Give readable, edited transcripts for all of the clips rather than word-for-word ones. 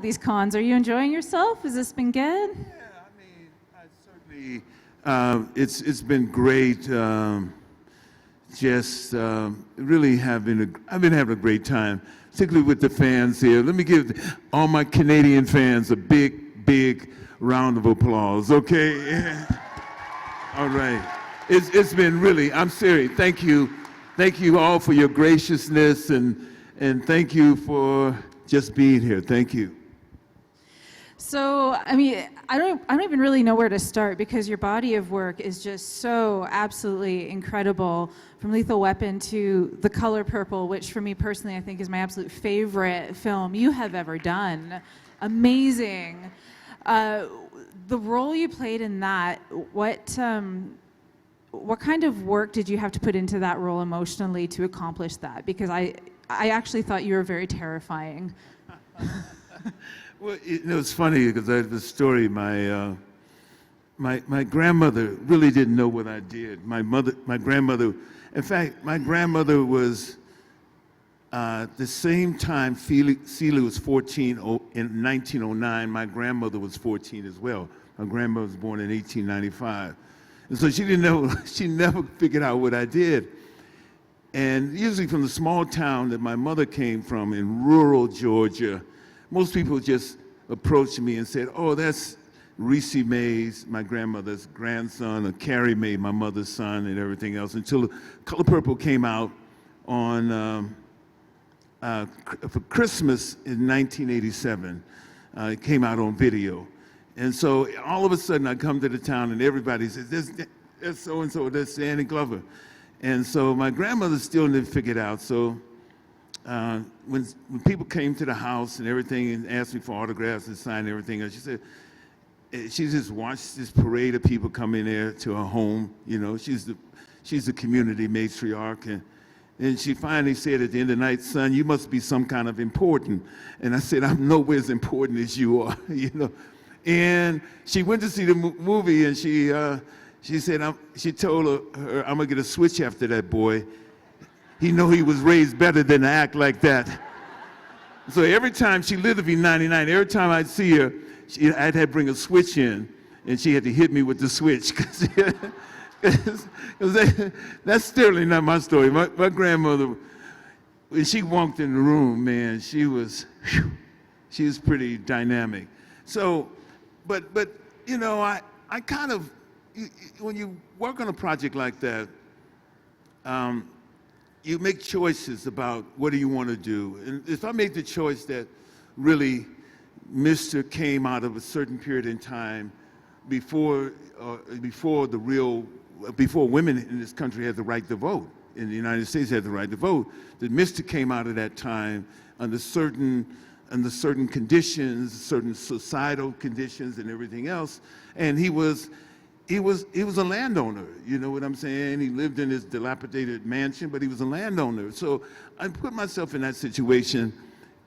These cons. Are you enjoying yourself? Has this been good? Yeah, I mean, I certainly, it's been great. Really I've been having a great time, particularly with the fans here. Let me give all my Canadian fans a big round of applause, okay? All right. It's been really, I'm serious. Thank you all for your graciousness and thank you for just being here. Thank you. So, I mean, I don't even really know where to start because your body of work is just so absolutely incredible. From Lethal Weapon to The Color Purple, which for me personally I think is my absolute favorite film you have ever done. Amazing. The role you played in that, what kind of work did you have to put into that role emotionally to accomplish that? Because I actually thought you were very terrifying. Well, it's funny because I have a story. My grandmother really didn't know what I did. My grandmother, in fact, my grandmother was the same time Celia was 14 in 1909. My grandmother was 14 as well. My grandmother was born in 1895, and so she didn't know. She never figured out what I did. And usually from the small town that my mother came from in rural Georgia, most people just approached me and said, "Oh, that's Reese Mays, my grandmother's grandson, or Carrie May, my mother's son," and everything else, until Color Purple came out on for Christmas in 1987. It came out on video. And so all of a sudden I come to the town and everybody says, there's so-and-so, there's Sandy Glover. And so my grandmother still didn't figure it out. So when people came to the house and everything and asked me for autographs and signed everything, she said, she just watched this parade of people come in there to her home. You know, she's the community matriarch. And she finally said at the end of the night, "Son, you must be some kind of important." And I said, "I'm nowhere as important as you are," you know. And she went to see the movie and she said, she told her, "I'm gonna get a switch after that boy. He know he was raised better than to act like that." So every time, she lived to be 99, every time I'd see her, I'd have to bring a switch in, and she had to hit me with the switch. That's certainly not my story. My grandmother, when she walked in the room, man, she was pretty dynamic. So, but you know, I kind of, when you work on a project like that, you make choices about what do you want to do. And if I made the choice that really Mr. came out of a certain period in time before women in this country had the right to vote, in the United States had the right to vote, that Mr. came out of that time under certain conditions, certain societal conditions and everything else, and he was a landowner, you know what I'm saying? He lived in his dilapidated mansion, but he was a landowner. So I put myself in that situation,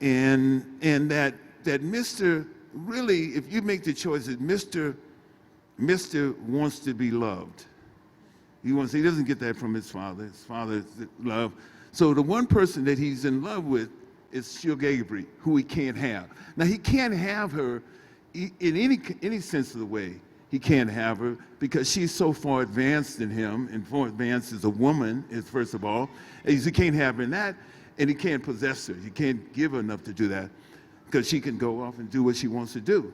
and that Mr. really, if you make the choice that Mr. wants to be loved. He doesn't get that from his father. His father's love. So the one person that he's in love with is Calgary, who he can't have. Now he can't have her in any sense of the way. He can't have her because she's so far advanced in him, and far advanced as a woman, is first of all. He can't have her in that, and he can't possess her. He can't give her enough to do that because she can go off and do what she wants to do.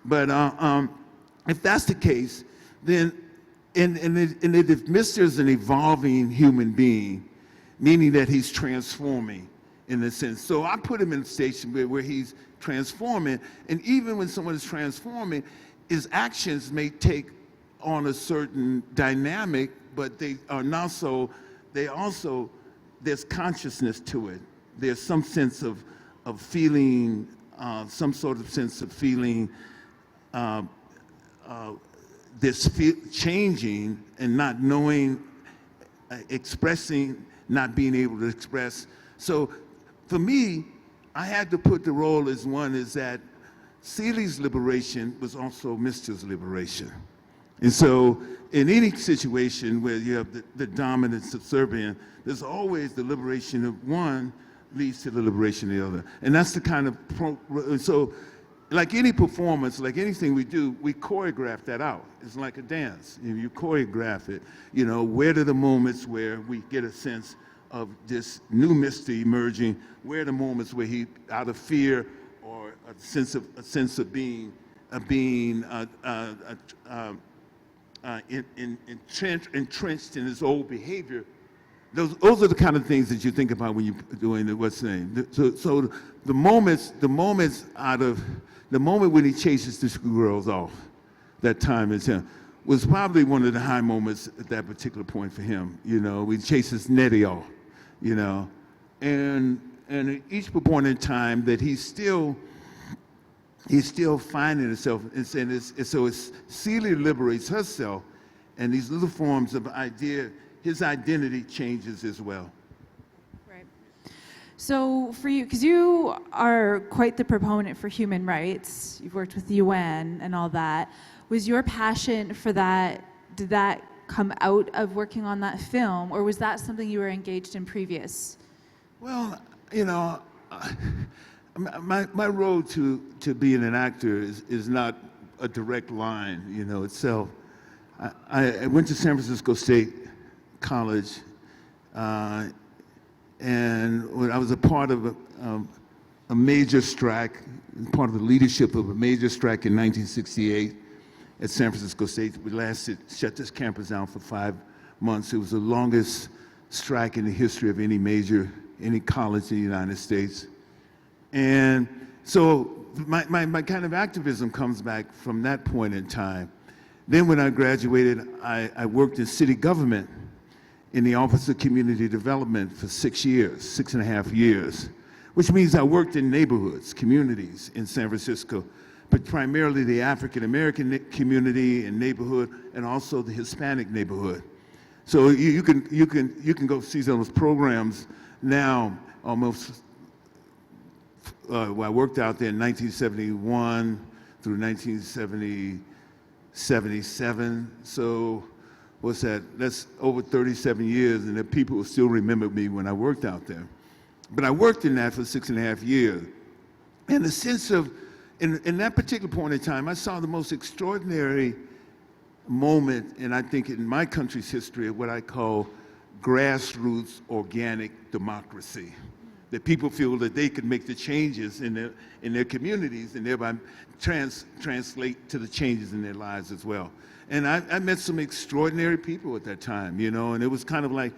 But if that's the case, then and if Mr. is an evolving human being, meaning that he's transforming in a sense. So I put him in a station where he's transforming, and even when someone is transforming, his actions may take on a certain dynamic, but they are not so, there's consciousness to it. There's some sense of feeling, some sort of sense of feeling changing and not knowing, expressing, not being able to express. So for me, I had to put the role as one is that Celia's liberation was also Mr.'s liberation. And so in any situation where you have the dominant subservient, there's always the liberation of one, leads to the liberation of the other. And that's the kind of, so like any performance, like anything we do, we choreograph that out. It's like a dance. You choreograph it. You know, where are the moments where we get a sense of this new Mr. emerging? Where are the moments where he, out of fear or a sense of being entrenched in his old behavior? Those are the kind of things that you think about when you're doing what's name. So the moment when he chases the schoolgirls off, that time is him, was probably one of the high moments at that particular point for him. You know, he chases Nettie off, you know, and at each point in time that he's still finding himself, so Celia liberates herself, and these little forms of idea, his identity changes as well. Right. So for you, because you are quite the proponent for human rights, you've worked with the UN and all that, was your passion for that, did that come out of working on that film, or was that something you were engaged in previous? Well, you know, my road to being an actor is not a direct line, you know, itself. I went to San Francisco State College, and when I was a part of a major strike, part of the leadership of a major strike in 1968 at San Francisco State. We shut this campus down for 5 months. It was the longest strike in the history of any college in the United States. And so my kind of activism comes back from that point in time. Then when I graduated, I worked in city government in the Office of Community Development for 6.5 years, which means I worked in neighborhoods, communities in San Francisco, but primarily the African-American community and neighborhood, and also the Hispanic neighborhood. So you can go see some of those programs now, almost. Well, I worked out there in 1971 through 1977. So what's that? That's over 37 years, and the people will still remember me when I worked out there. But I worked in that for 6.5 years. And the sense of, in that particular point in time, I saw the most extraordinary moment, and I think in my country's history, of what I call grassroots organic democracy. That people feel that they could make the changes in their communities and thereby translate to the changes in their lives as well. And I met some extraordinary people at that time, you know, and it was kind of like,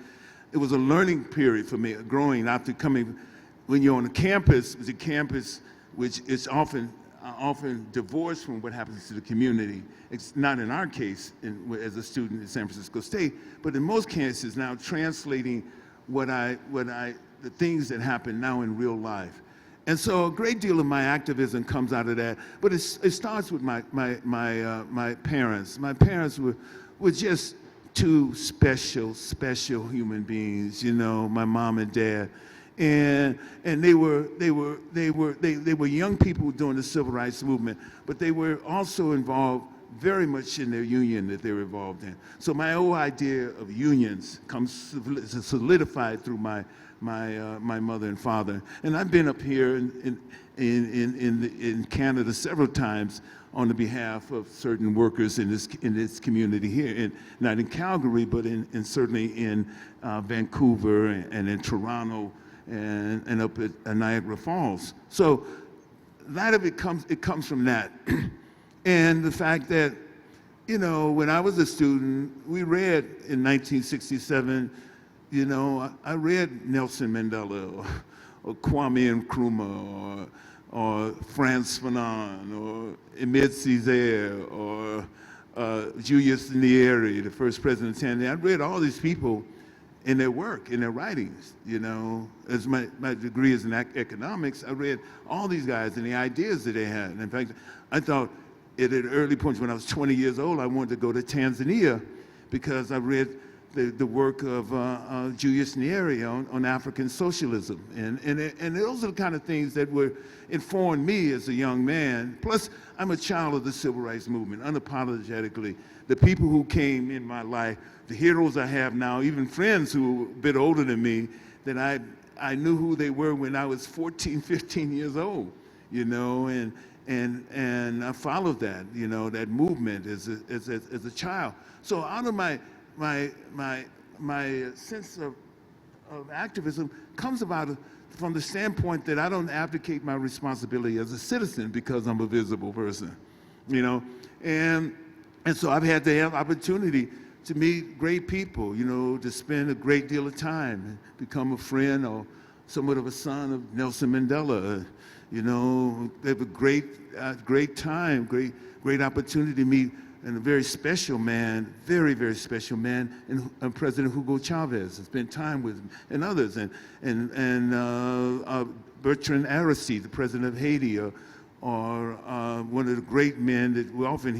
it was a learning period for me, growing after coming, when you're on a campus, it's a campus which is often divorced from what happens to the community. It's not in our case as a student at San Francisco State, but in most cases now translating the things that happen now in real life. And so a great deal of my activism comes out of that, but it starts with my parents. My parents were just two special human beings, you know, my mom and dad. And they were young people during the civil rights movement, but they were also involved very much in their union that they were involved in. So my whole idea of unions comes solidified through my mother and father. And I've been up here in Canada several times on the behalf of certain workers in this community here, not in Calgary, but certainly in Vancouver and in Toronto and up at Niagara Falls. So a lot of it comes from that. And the fact that, you know, when I was a student, we read in 1967, you know, I read Nelson Mandela or Kwame Nkrumah or Frantz Fanon or Émile Césaire or Julius Nyerere, the first president of Tanzania. I read all these people in their work, in their writings, you know. As my degree is in economics, I read all these guys and the ideas that they had. And in fact, I thought at an early point when I was 20 years old, I wanted to go to Tanzania because I read the work of Julius Nyerere on African socialism. And those are the kind of things that informed me as a young man. Plus, I'm a child of the civil rights movement, unapologetically. The people who came in my life, the heroes I have now, even friends who are a bit older than me, that I knew who they were when I was 14, 15 years old, you know, and I followed that, you know, that movement as a child. So out of my sense of activism comes about from the standpoint that I don't abdicate my responsibility as a citizen because I'm a visible person, you know, and so I've had the opportunity to meet great people, you know, to spend a great deal of time, and become a friend or somewhat of a son of Nelson Mandela. You know, they have a great time, great opportunity to meet and a very special man, very special man, and President Hugo Chavez. I spent time with him and others, and Bertrand Aristide, the president of Haiti, or one of the great men that we often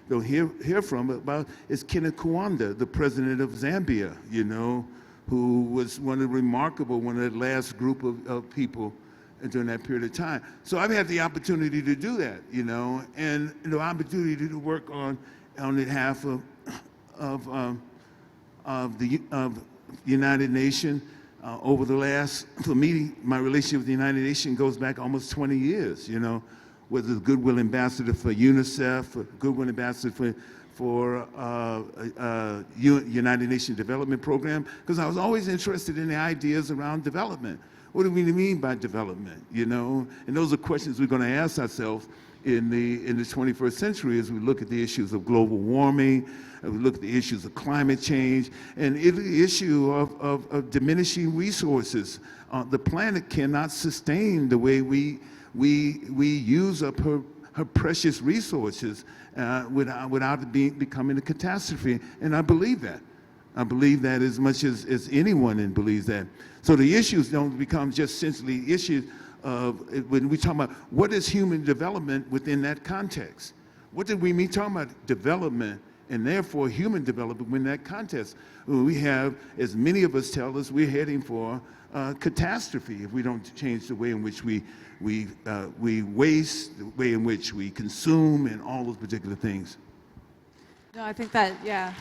don't hear from about is Kenneth Kaunda, the president of Zambia, you know, who was one of the last group of people during that period of time. So I've had the opportunity to do that, you know, and the opportunity to work on behalf of the United Nations over the last, for me, my relationship with the United Nations goes back almost 20 years, you know, whether the Goodwill Ambassador for UNICEF, or Goodwill Ambassador for United Nations Development Program, because I was always interested in the ideas around development. What do we mean by development, you know? And those are questions we're going to ask ourselves in the 21st century as we look at the issues of global warming, we look at the issues of climate change, and the issue of diminishing resources. The planet cannot sustain the way we use up her precious resources without it becoming a catastrophe. And I believe that. I believe that as much as anyone believes that. So the issues don't become just simply issues of, when we talk about what is human development within that context. What did we mean talking about development and therefore human development within that context? We have, as many of us tell us, we're heading for catastrophe if we don't change the way in which we waste, the way in which we consume, and all those particular things. No, I think that, yeah.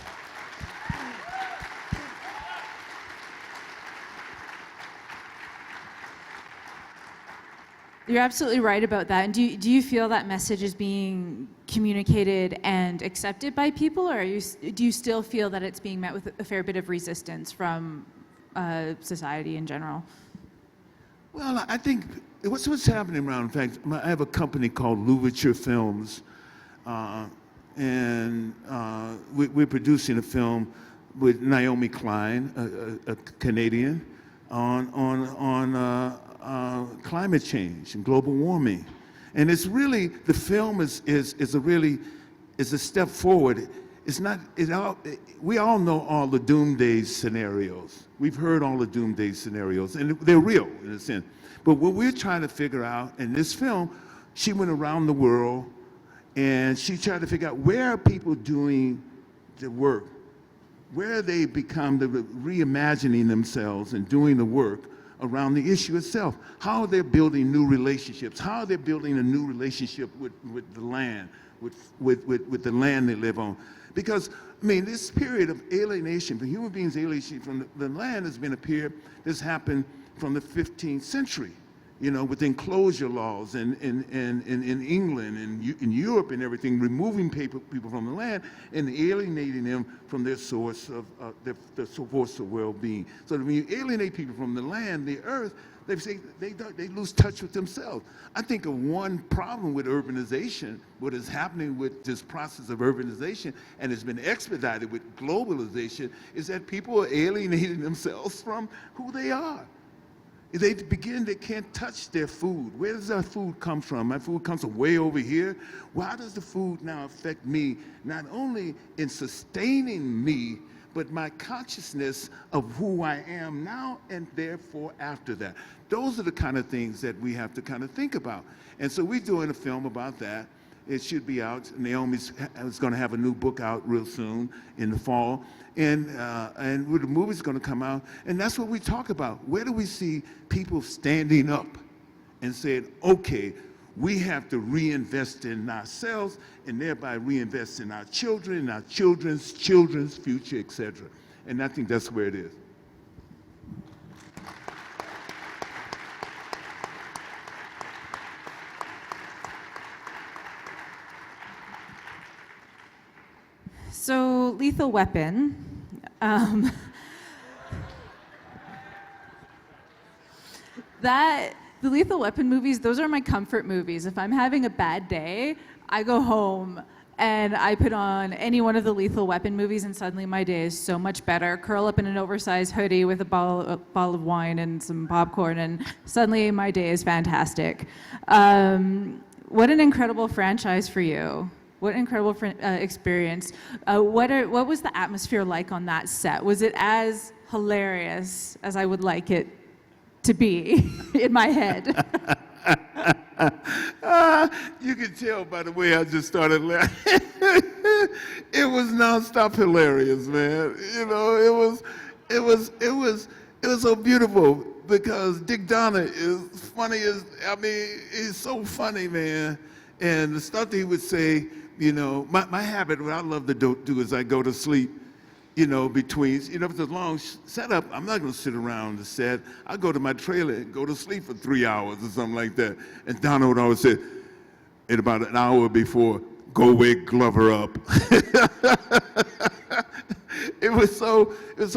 You're absolutely right about that. And do you feel that message is being communicated and accepted by people, or do you still feel that it's being met with a fair bit of resistance from society in general? Well, I think what's happening around, in fact, I have a company called Louverture Films, and we're producing a film with Naomi Klein, a Canadian, on climate change and global warming. And it's really, the film is a step forward. We all know all the doomsday scenarios. We've heard all the doomsday scenarios, and they're real in a sense. But what we're trying to figure out in this film, she went around the world and she tried to figure out where are people doing the work, where they become reimagining themselves and doing the work around the issue itself. How they're building new relationships, how they're building a new relationship with the land, with the land they live on. Because, I mean, this period of alienation, for human beings alienation from the land has been a period that's happened from the 15th century, you know, with enclosure laws in England and in Europe and everything, removing people from the land and alienating them from their source of their source of well-being. So when you alienate people from the land, the earth, they lose touch with themselves. I think of one problem with urbanization, what is happening with this process of urbanization, and it's been expedited with globalization, is that people are alienating themselves from who they are. They can't touch their food. Where does our food come from? My food comes from way over here. Why does the food now affect me, not only in sustaining me, but my consciousness of who I am now and therefore after that? Those are the kind of things that we have to kind of think about. And so we're doing a film about that. It should be out. Naomi's going to have a new book out real soon in the fall. And the movie's going to come out. And that's what we talk about. Where do we see people standing up and saying, okay, we have to reinvest in ourselves and thereby reinvest in our children, our children's children's future, etc. And I think that's where it is. So Lethal Weapon. Um, the Lethal Weapon movies, those are my comfort movies. If I'm having a bad day, I go home and I put on any one of the Lethal Weapon movies, and suddenly my day is so much better. Curl up in an oversized hoodie with a bottle of wine and some popcorn, and suddenly my day is fantastic. What an incredible franchise for you. What an incredible experience. What was the atmosphere like on that set? Was it as hilarious as I would like it to be in my head? You can tell by the way I just started laughing. It was nonstop hilarious, man. You know, it was so beautiful because Dick Donner is funny as, I mean, he's so funny, man. And the stuff that he would say, you know, my habit, what I love to do is I go to sleep, you know, between, you know, if it's a long setup, I'm not going to sit around the set. I go to my trailer and go to sleep for 3 hours or something like that. And Donna would always say, in about an hour before, go wake Glover up. It was so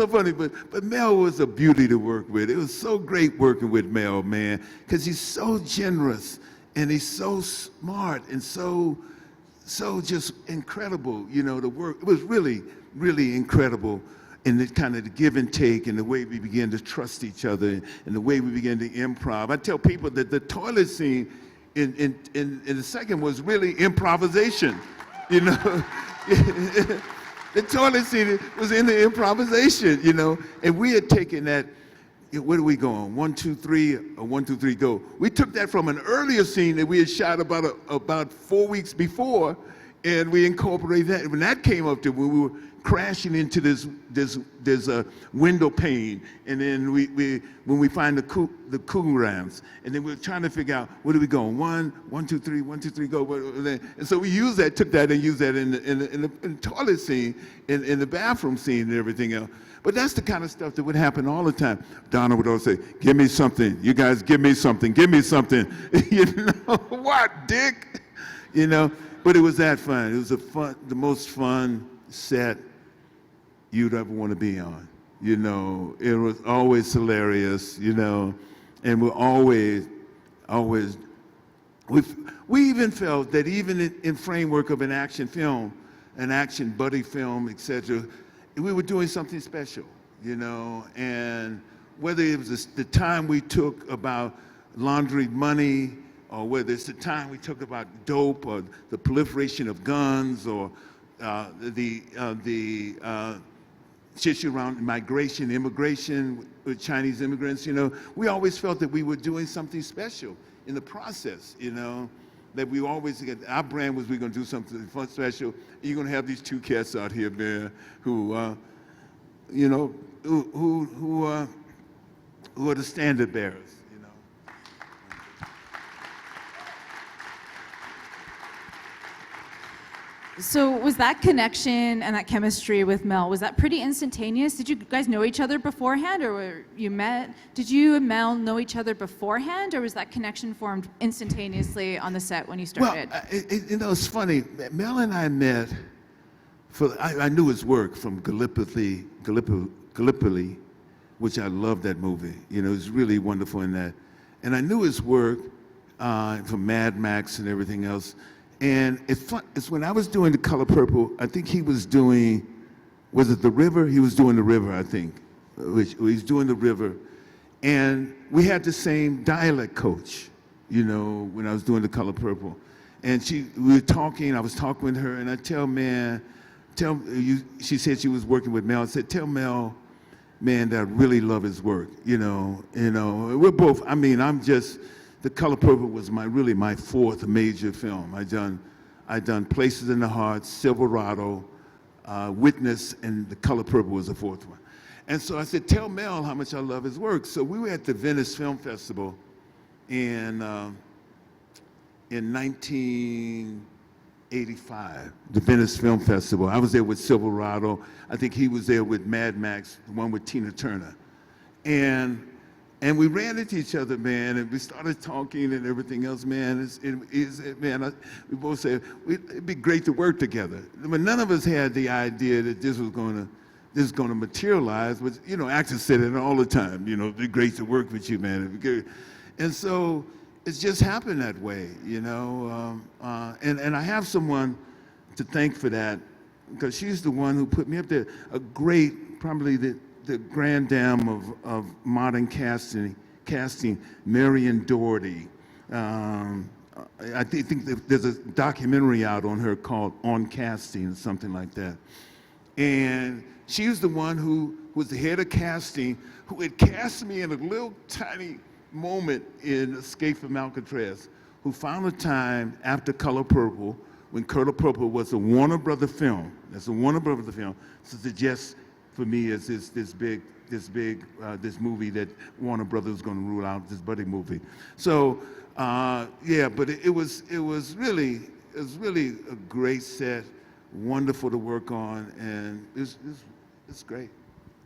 funny, but Mel was a beauty to work with. It was so great working with Mel, man, because he's so generous and he's so smart and so just incredible, you know, the work. It was really, really incredible in the kind of the give and take and the way we began to trust each other and the way we began to improv. I tell people that the toilet scene in the second was really improvisation, you know. The toilet scene was in the improvisation, you know, and we had taken that, where do we go on? 1, 2, 3, or 1, 2, 3, go. We took that from an earlier scene that we had shot about 4 weeks before, and we incorporated that. When that came up to, when we were crashing into this window pane, and then when we find the coolgrams, and then we're trying to figure out where do we go? 1, 2, 3, 1, 2, 3, go. And so we used that, took that, and used that in the toilet scene, in the bathroom scene, and everything else. But that's the kind of stuff that would happen all the time. Donna would always say, "Give me something. You guys, give me something. Give me something." You know what, Dick? You know. But it was that fun. It was the most fun set you'd ever want to be on. You know, it was always hilarious, you know, and we're always, we even felt that even in framework of an action film, an action buddy film, etc., we were doing something special, you know, and whether it was the time we took about laundering money, or whether it's the time we took about dope, or the proliferation of guns, or the issue around migration, immigration with Chinese immigrants, you know, we always felt that we were doing something special in the process, you know, that we always, our brand was we're going to do something fun, special. You're going to have these two cats out here, man, who, you know, who are the standard bearers. So was that connection and that chemistry with Mel, was that pretty instantaneous? Did you guys know each other beforehand, or were you met? Did you and Mel know each other beforehand, or was that connection formed instantaneously on the set when you started? Well, you know, it's funny. Mel and I met, I knew his work from Gallipoli, which I loved that movie. You know, it was really wonderful in that. And I knew his work from Mad Max and everything else. And it's when I was doing The Color Purple, I think he was doing, was it The River? He was doing The River, I think. He's doing The River. And we had the same dialect coach, you know, when I was doing The Color Purple. And we were talking, I was talking with her, and I she said she was working with Mel. I said, tell Mel, man, that I really love his work, you know. We're both, I mean, The Color Purple was really my fourth major film. I done Places in the Heart, Silverado, Witness, and The Color Purple was the fourth one. And so I said, tell Mel how much I love his work. So we were at the Venice Film Festival in 1985, the Venice Film Festival. I was there with Silverado. I think he was there with Mad Max, the one with Tina Turner. And And we ran into each other, man, and we started talking and everything else, man. We both said, it'd be great to work together. But none of us had the idea that this was going to materialize. But, you know, actors said it all the time, you know, it'd be great to work with you, man. It'd be good. And so it's just happened that way, you know. And I have someone to thank for that, because she's the one who put me up there. A great, probably the grand dame of modern casting, Marion Doherty. I think that there's a documentary out on her called On Casting or something like that. And she was the one who was the head of casting, who had cast me in a little tiny moment in Escape from Alcatraz, who found a time after Color Purple, when Color Purple was a Warner Brother film. That's a Warner Brother film. So suggest for me is this movie that Warner Brothers was going to rule out, this buddy movie. So yeah, but it was really a great set, wonderful to work on, and it's great.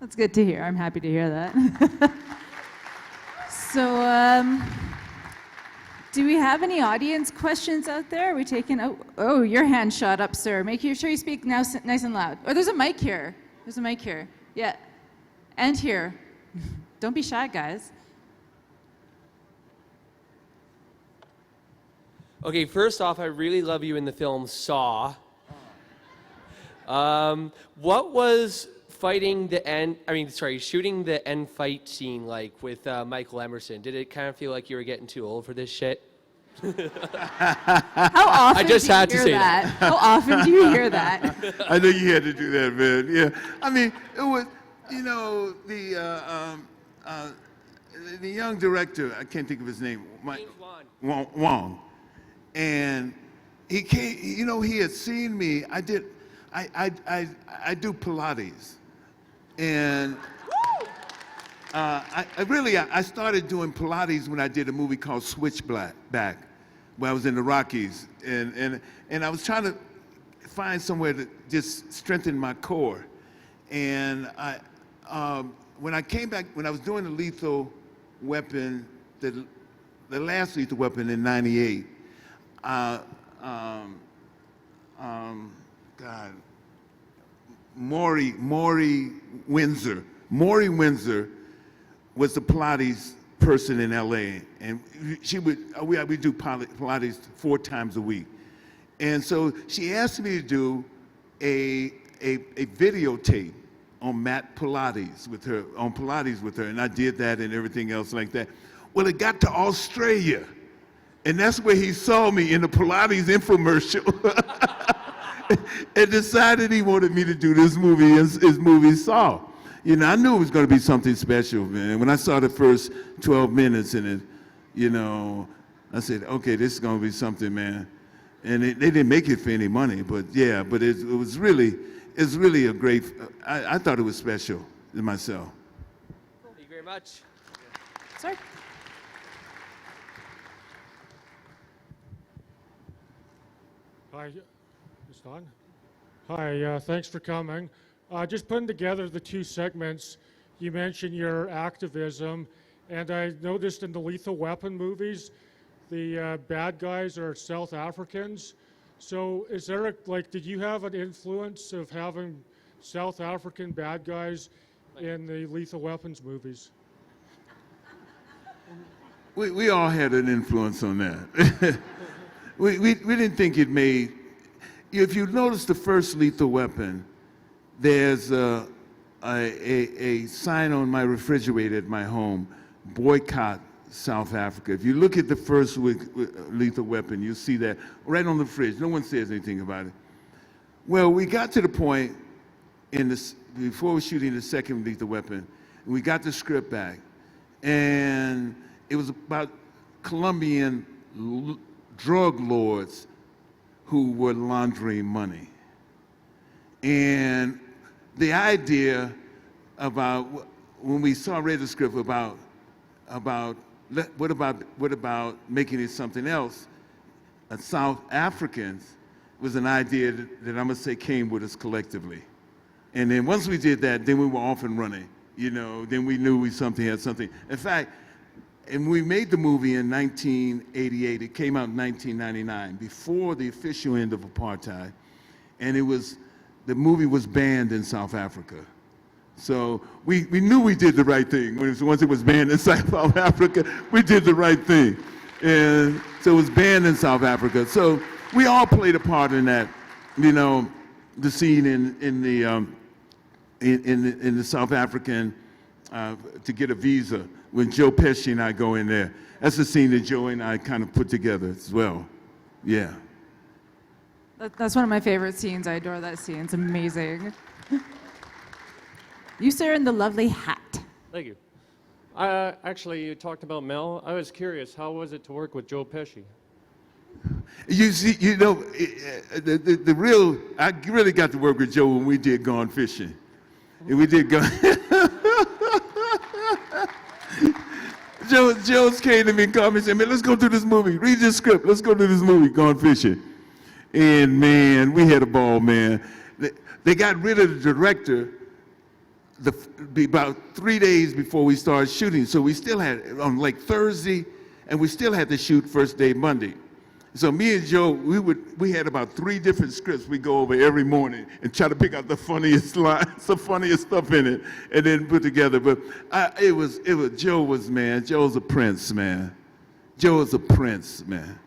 That's good to hear. I'm happy to hear that. So, do we have any audience questions out there? Are we taking? Oh, your hand shot up, sir. Make sure you speak now, nice and loud. Oh, there's a mic here. There's a mic here. Yeah, and here. Don't be shy, guys. Okay, first off, I really love you in the film Saw. What was shooting the end fight scene like with Michael Emerson? Did it kind of feel like you were getting too old for this shit? How often I just had to say that. How often do you hear that? I know you had to do that, man. Yeah, I mean, it was, you know, the young director, I can't think of his name, Wong, and he came. You know, he had seen me. I do Pilates, and I started doing Pilates when I did a movie called Switchback, where I was in the Rockies, and I was trying to find somewhere to just strengthen my core. And when I came back, when I was doing the Lethal Weapon, the last Lethal Weapon in '98, Maury Windsor was the Pilates person in LA, and we do Pilates 4 times a week. And so she asked me to do a videotape on mat Pilates with her, and I did that and everything else like that. Well, it got to Australia, and that's where he saw me in the Pilates infomercial. And decided he wanted me to do this movie, his movie Saw. You know, I knew it was going to be something special, man. When I saw the first 12 minutes in it, you know, I said, okay, this is going to be something, man. And they didn't make it for any money, but yeah, but it was really a great, I thought it was special to myself. Thank you very much. Sir? Hi, it's on. Hi, thanks for coming. Just putting together the 2 segments, you mentioned your activism, and I noticed in the Lethal Weapon movies, the bad guys are South Africans. So is there did you have an influence of having South African bad guys in the Lethal Weapons movies? We all had an influence on that. we didn't think it made, if you notice the first Lethal Weapon, there's a sign on my refrigerator at my home, boycott South Africa. If you look at the first Lethal Weapon, you'll see that right on the fridge. No one says anything about it. Well, we got to the point before we were shooting the second Lethal Weapon, we got the script back, and it was about Colombian drug lords who were laundering money. And the idea about, when we read the script about what about making it something else, South Africans, was an idea that I'm gonna say came with us collectively. And then once we did that, then we were off and running. You know, then we knew something had something. In fact, and we made the movie in 1988. It came out in 1999, before the official end of apartheid. And the movie was banned in South Africa. So we knew we did the right thing. Once it was banned in South Africa, we did the right thing. And so it was banned in South Africa. So we all played a part in that, the scene in the South African, to get a visa, when Joe Pesci and I go in there. That's the scene that Joe and I kind of put together as well. Yeah. That's one of my favorite scenes. I adore that scene. It's amazing. You, sir, in the lovely hat. Thank you. Actually, you talked about Mel. I was curious, how was it to work with Joe Pesci? You see, the real, I really got to work with Joe when we did Gone Fishing. And we did Gone. Joe's came to me and called me and said, man, let's go do this movie. Read this script. Let's go do this movie, Gone Fishing. And man, we had a ball, man. They got rid of the director about 3 days before we started shooting. So we still had, on like Thursday, and we still had to shoot first day Monday. So me and Joe, we had about 3 different scripts we go over every morning and try to pick out the funniest lines, the funniest stuff in it, and then put together. But Joe's a prince, man. Joe is a prince, man.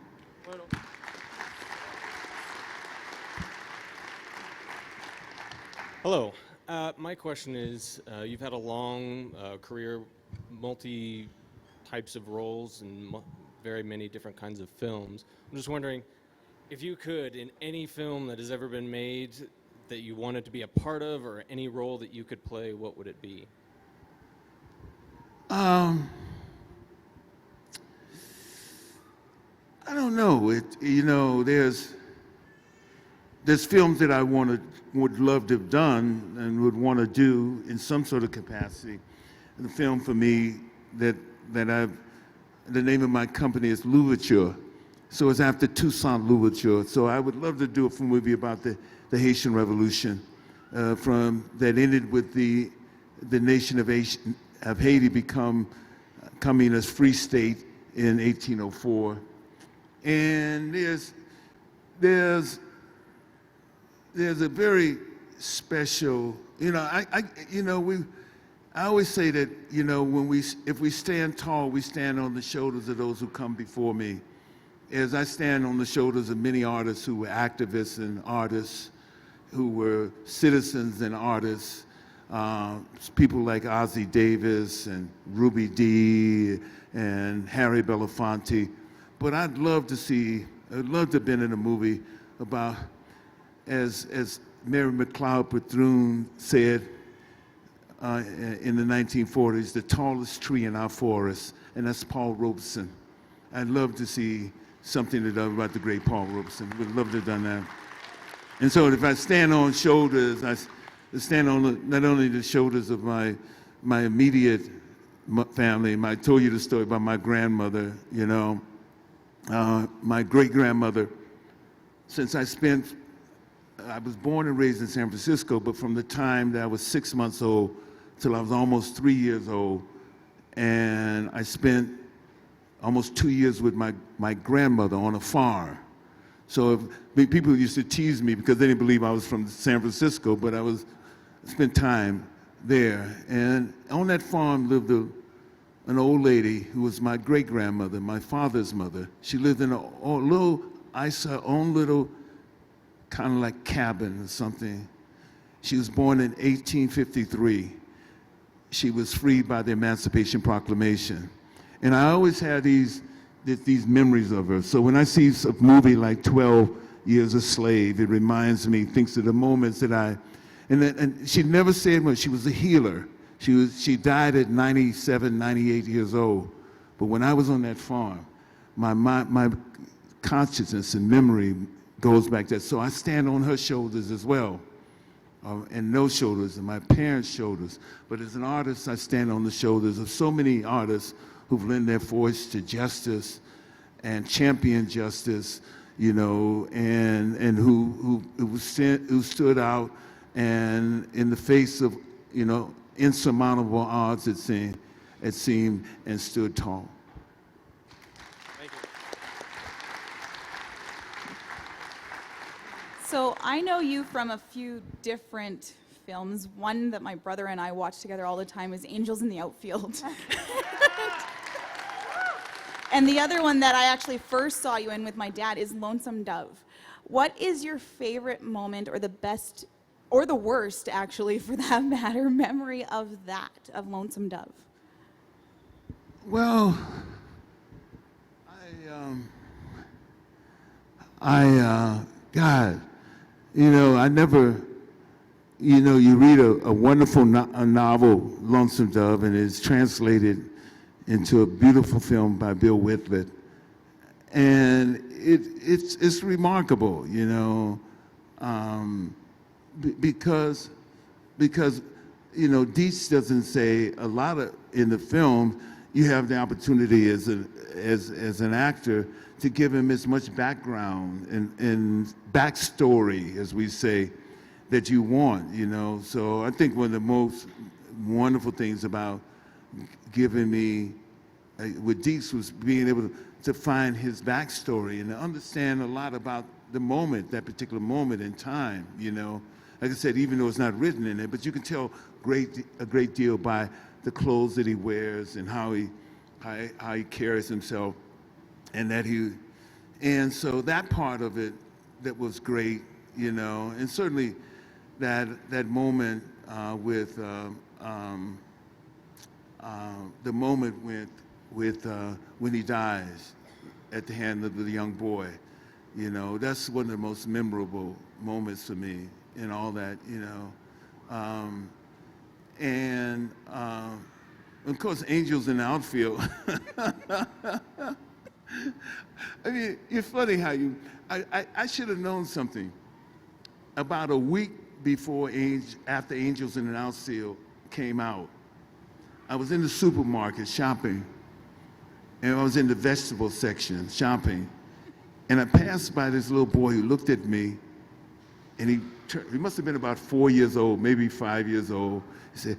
Hello. My question is, you've had a long career, multi types of roles and very many different kinds of films. I'm just wondering if you could, in any film that has ever been made that you wanted to be a part of, or any role that you could play, what would it be? I don't know. There's films that I would love to have done and would want to do in some sort of capacity. And the film for me the name of my company is Louverture. So it's after Toussaint Louverture. So I would love to do a movie about the Haitian Revolution, that ended with the nation of Haiti coming as free state in 1804. And there's a very special, I always say that, if we stand tall, we stand on the shoulders of those who come before me. As I stand on the shoulders of many artists who were activists and artists, who were citizens and artists, people like Ossie Davis and Ruby Dee and Harry Belafonte. But I'd love to have been in a movie about, as Mary McLeod Bethune said in the 1940s, the tallest tree in our forest, and that's Paul Robeson. I'd love to see something about the great Paul Robeson. Would love to have done that. And so if I stand on shoulders, I stand on not only the shoulders of my immediate family. I told you the story about my grandmother, my great-grandmother. Since I was born and raised in San Francisco, but from the time that I was 6 months old till I was almost 3 years old, and I spent almost 2 years with my grandmother on a farm. So people used to tease me because they didn't believe I was from San Francisco, but I spent time there. And on that farm lived an old lady who was my great-grandmother, my father's mother. She lived in her own little kind of like cabin or something. She was born in 1853. She was freed by the Emancipation Proclamation. And I always had these memories of her. So when I see a movie like 12 Years a Slave, it reminds me, thinks of the moments that and she never said much. She was a healer. She died at 97, 98 years old. But when I was on that farm, my consciousness and memory goes back there. So I stand on her shoulders as well, and those shoulders, and my parents' shoulders. But as an artist, I stand on the shoulders of so many artists who've lent their voice to justice and champion justice, and who stood out, and in the face of, insurmountable odds, it seemed, and stood tall. So I know you from a few different films. One that my brother and I watch together all the time is Angels in the Outfield. And the other one that I actually first saw you in with my dad is Lonesome Dove. What is your favorite moment, or the best, or the worst, actually, for that matter, memory of Lonesome Dove? Well, God, I never, you read a wonderful a novel, Lonesome Dove, and it's translated into a beautiful film by Bill Whitlet. And it's remarkable, because Dietz doesn't say a lot in the film. You have the opportunity as an actor to give him as much background and backstory, as we say, that you want, So I think one of the most wonderful things about giving me with Dietz was being able to find his backstory and to understand a lot about the moment, that particular moment in time, Like I said, even though it's not written in it, but you can tell a great deal by the clothes that he wears and how he carries himself, and so that part of it, that was great, and certainly that moment with the moment when he dies at the hand of the young boy, that's one of the most memorable moments for me in all that, and of course, Angels in the Outfield. I mean, it's funny how I should have known something. About a week after Angels in the Outfield came out, I was in the supermarket shopping, and I was in the vegetable section shopping, and I passed by this little boy who looked at me, and he must have been about 4 years old, maybe 5 years old. He said,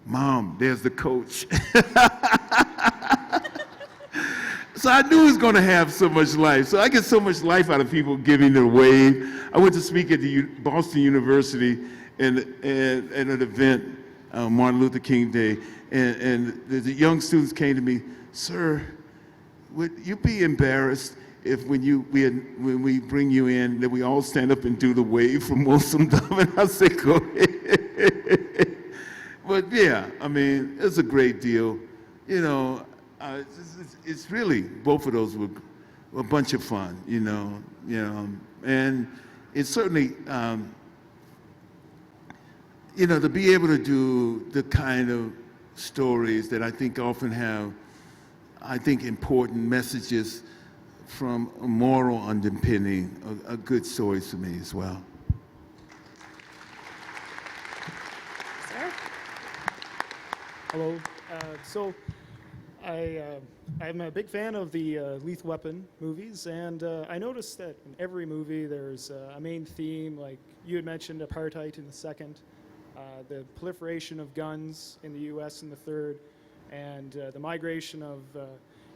"Mom, there's the coach." So I knew he was going to have so much life. So I get so much life out of people giving it a wave. I went to speak at the Boston University at an event, Martin Luther King Day, and the young students came to me, "Sir, would you be embarrassed if when we bring you in that we all stand up and do the wave from Lonesome Dove?" And I said, "Go ahead." But yeah, I mean, it's a great deal. It's really, both of those were a bunch of fun, and it's certainly, to be able to do the kind of stories that I think often have, important messages from a moral underpinning, are good stories for me as well. Sir? Hello. I'm a big fan of the Lethal Weapon movies, and I noticed that in every movie there's a main theme, like you had mentioned apartheid in the second, the proliferation of guns in the U.S. in the third, and the migration of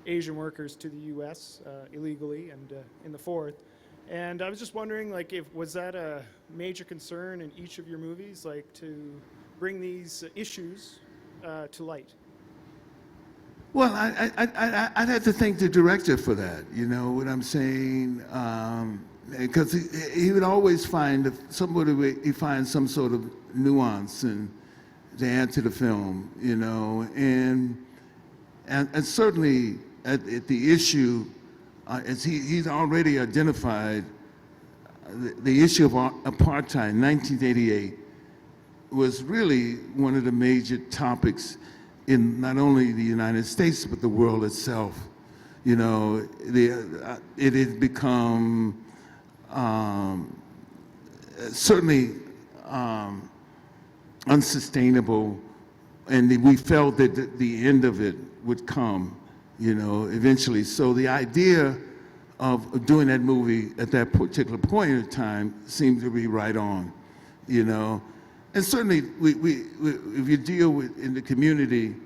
Asian workers to the U.S. Illegally and in the fourth. And I was just wondering, was that a major concern in each of your movies, to bring these issues to light? Well, I'd have to thank the director for that, you know what I'm saying? Because he would always find he finds some sort of nuance and to add to the film, and certainly at the issue, as he's already identified, the issue of apartheid in 1988 was really one of the major topics in not only the United States, but the world itself. It had become certainly unsustainable, and we felt that the end of it would come, eventually. So the idea of doing that movie at that particular point in time seemed to be right on, And certainly, if you deal with in the community,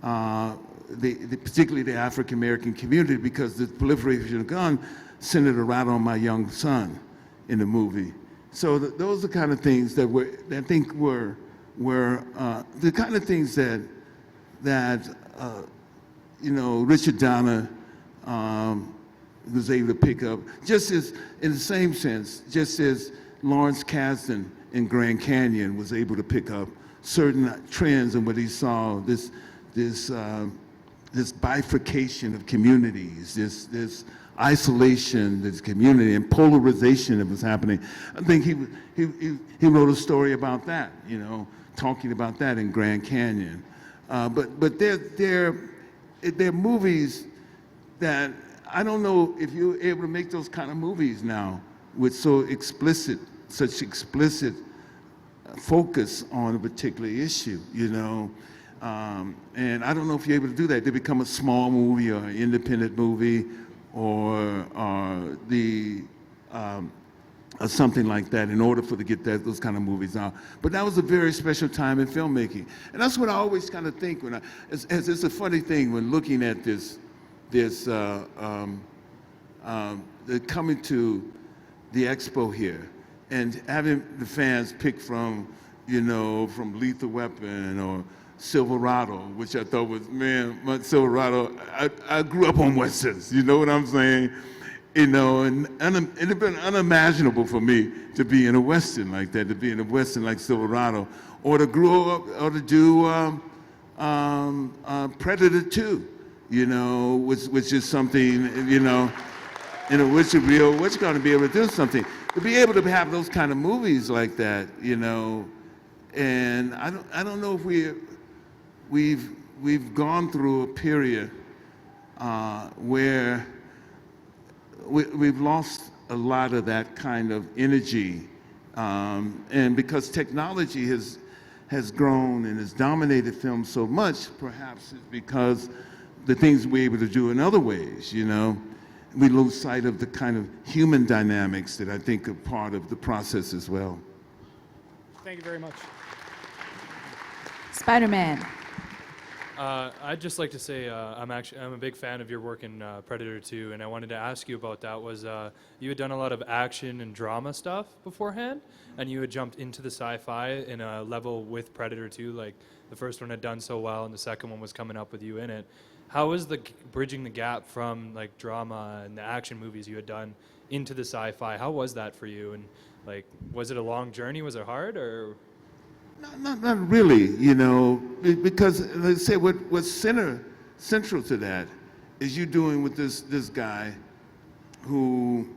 particularly the African American community, because the proliferation of gun centered around on my young son in the movie, So those are the kind of things that I think were the kind of things that Richard Donner was able to pick up, just as in the same sense, just as Lawrence Kasdan in Grand Canyon was able to pick up certain trends in what he saw, this bifurcation of communities, this isolation, this community and polarization that was happening. I think he wrote a story about that, talking about that in Grand Canyon. But they're movies that I don't know if you're able to make those kind of movies now with such explicit focus on a particular issue, and I don't know if you're able to do that. They become a small movie or an independent movie or something like that in order to get those kind of movies out. But that was a very special time in filmmaking. And that's what I always kind of think it's a funny thing when looking at coming to the Expo here and having the fans pick from Lethal Weapon or Silverado, which I thought was, my Silverado, I grew up on Westerns, you know what I'm saying? And it'd been unimaginable for me to be in a Western like that, to be in a Western like Silverado, or to grow up, or to do Predator 2, which is something, which is real, which going to be able to do something. To be able to have those kind of movies like that, and I don't know if we've gone through a period where we've lost a lot of that kind of energy, and because technology has grown and has dominated film so much, perhaps it's because the things we're able to do in other ways, we lose sight of the kind of human dynamics that I think are part of the process as well. Thank you very much. Spider-Man. I'd just like to say I'm a big fan of your work in Predator 2, and I wanted to ask you about that. You had done a lot of action and drama stuff beforehand, and you had jumped into the sci-fi in a level with Predator 2, like the first one had done so well, and the second one was coming up with you in it. How was bridging the gap from like drama and the action movies you had done into the sci-fi? How was that for you? And was it a long journey? Was it hard, or? Not really, because like I say, what's central to that is you doing with this guy who,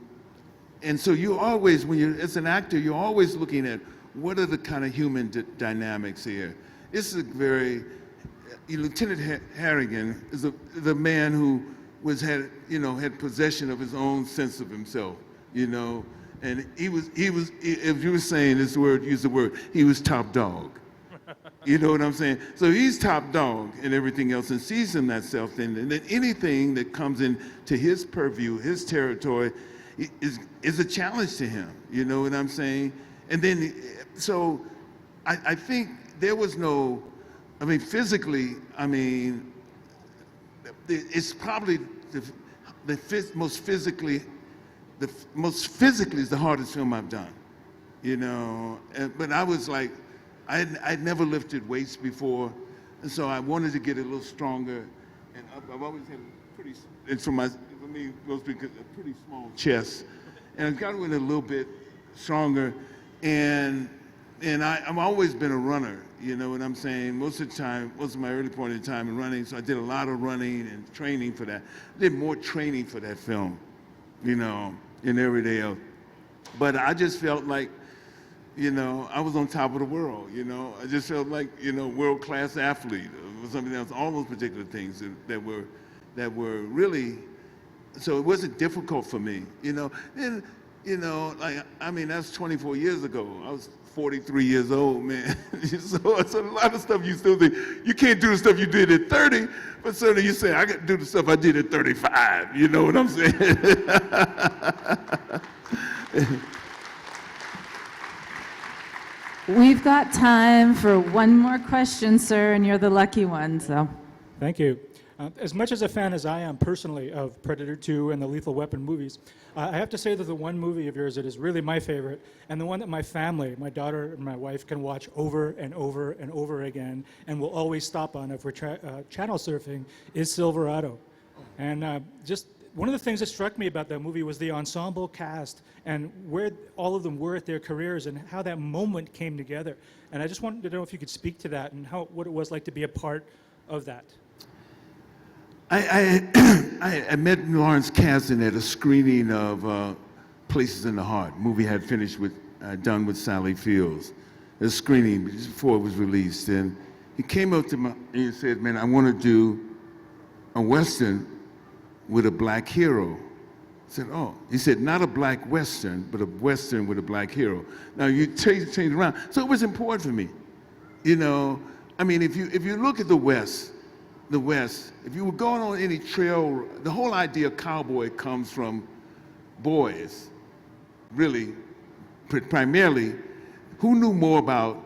and so you always, as an actor, you're always looking at what are the kind of human dynamics here. This is Lieutenant Harrigan is the man who had possession of his own sense of himself, and he was, if you were saying this word, use the word, he was top dog. You know what I'm saying? So he's top dog and everything else, and sees him that self thing. And then anything that comes into his purview, his territory, is a challenge to him. You know what I'm saying? And then, so I think there was no, physically, it's probably the most physically is the hardest film I've done, but I was like, I'd never lifted weights before, and so I wanted to get a little stronger, and I've always had a pretty, and for me, most people, a pretty small chest, and I've gotten a little bit stronger, and I've always been a runner, you know what I'm saying? Most of my early point in time in running, so I did a lot of running and training for that. I did more training for that film, in everyday else. But I just felt like, I was on top of the world, I just felt like, world-class athlete or something else, all those particular things that were really, so it wasn't difficult for me, And, that's 24 years ago. I was 43 years old, man. So it's a lot of stuff you still think. You can't do the stuff you did at 30, but certainly you say, I got to do the stuff I did at 35. You know what I'm saying? We've got time for one more question, sir, and you're the lucky one, so. Thank you. As much as a fan as I am personally of Predator 2 and the Lethal Weapon movies, I have to say that the one movie of yours that is really my favorite, and the one that my family, my daughter and my wife, can watch over and over and over again, and will always stop on if we're channel surfing, is Silverado. And just one of the things that struck me about that movie was the ensemble cast and where all of them were at their careers and how that moment came together. And I just wanted to know if you could speak to that and what it was like to be a part of that. I met Lawrence Kasdan at a screening of Places in the Heart. Movie had finished done with Sally Fields. A screening just before it was released, and he came up to me and he said, "Man, I want to do a Western with a black hero." I said, "Oh," he said, "not a black Western, but a Western with a black hero." Now you change around, so it was important for me. You know, I mean, if you look at the West, if you were going on any trail, the whole idea of cowboy comes from boys, really, primarily, who knew more about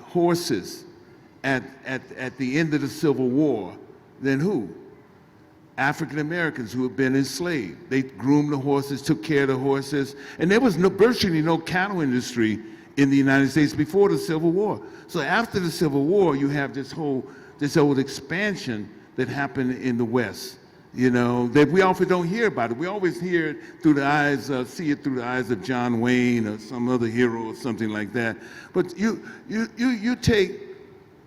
horses at the end of the Civil War than who? African Americans who had been enslaved. They groomed the horses, took care of the horses, and there was virtually no cattle industry in the United States before the Civil War. So after the Civil War, you have this old expansion that happened in the West. You know, that we often don't hear about it. We always hear it through the eyes, see it through the eyes of John Wayne or some other hero or something like that. But you take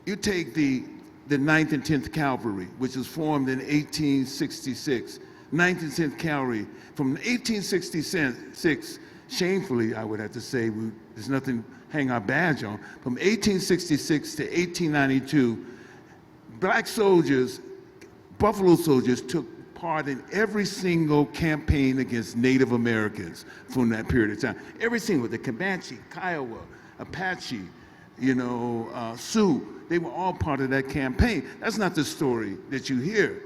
the 9th and 10th Cavalry, which was formed in 1866. 9th and 10th Cavalry from 1866. Shamefully, I would have to say, there's nothing to hang our badge on. From 1866 to 1892, black soldiers, Buffalo soldiers, took part in every single campaign against Native Americans from that period of time. Every single, the Comanche, Kiowa, Apache, Sioux, they were all part of that campaign. That's not the story that you hear.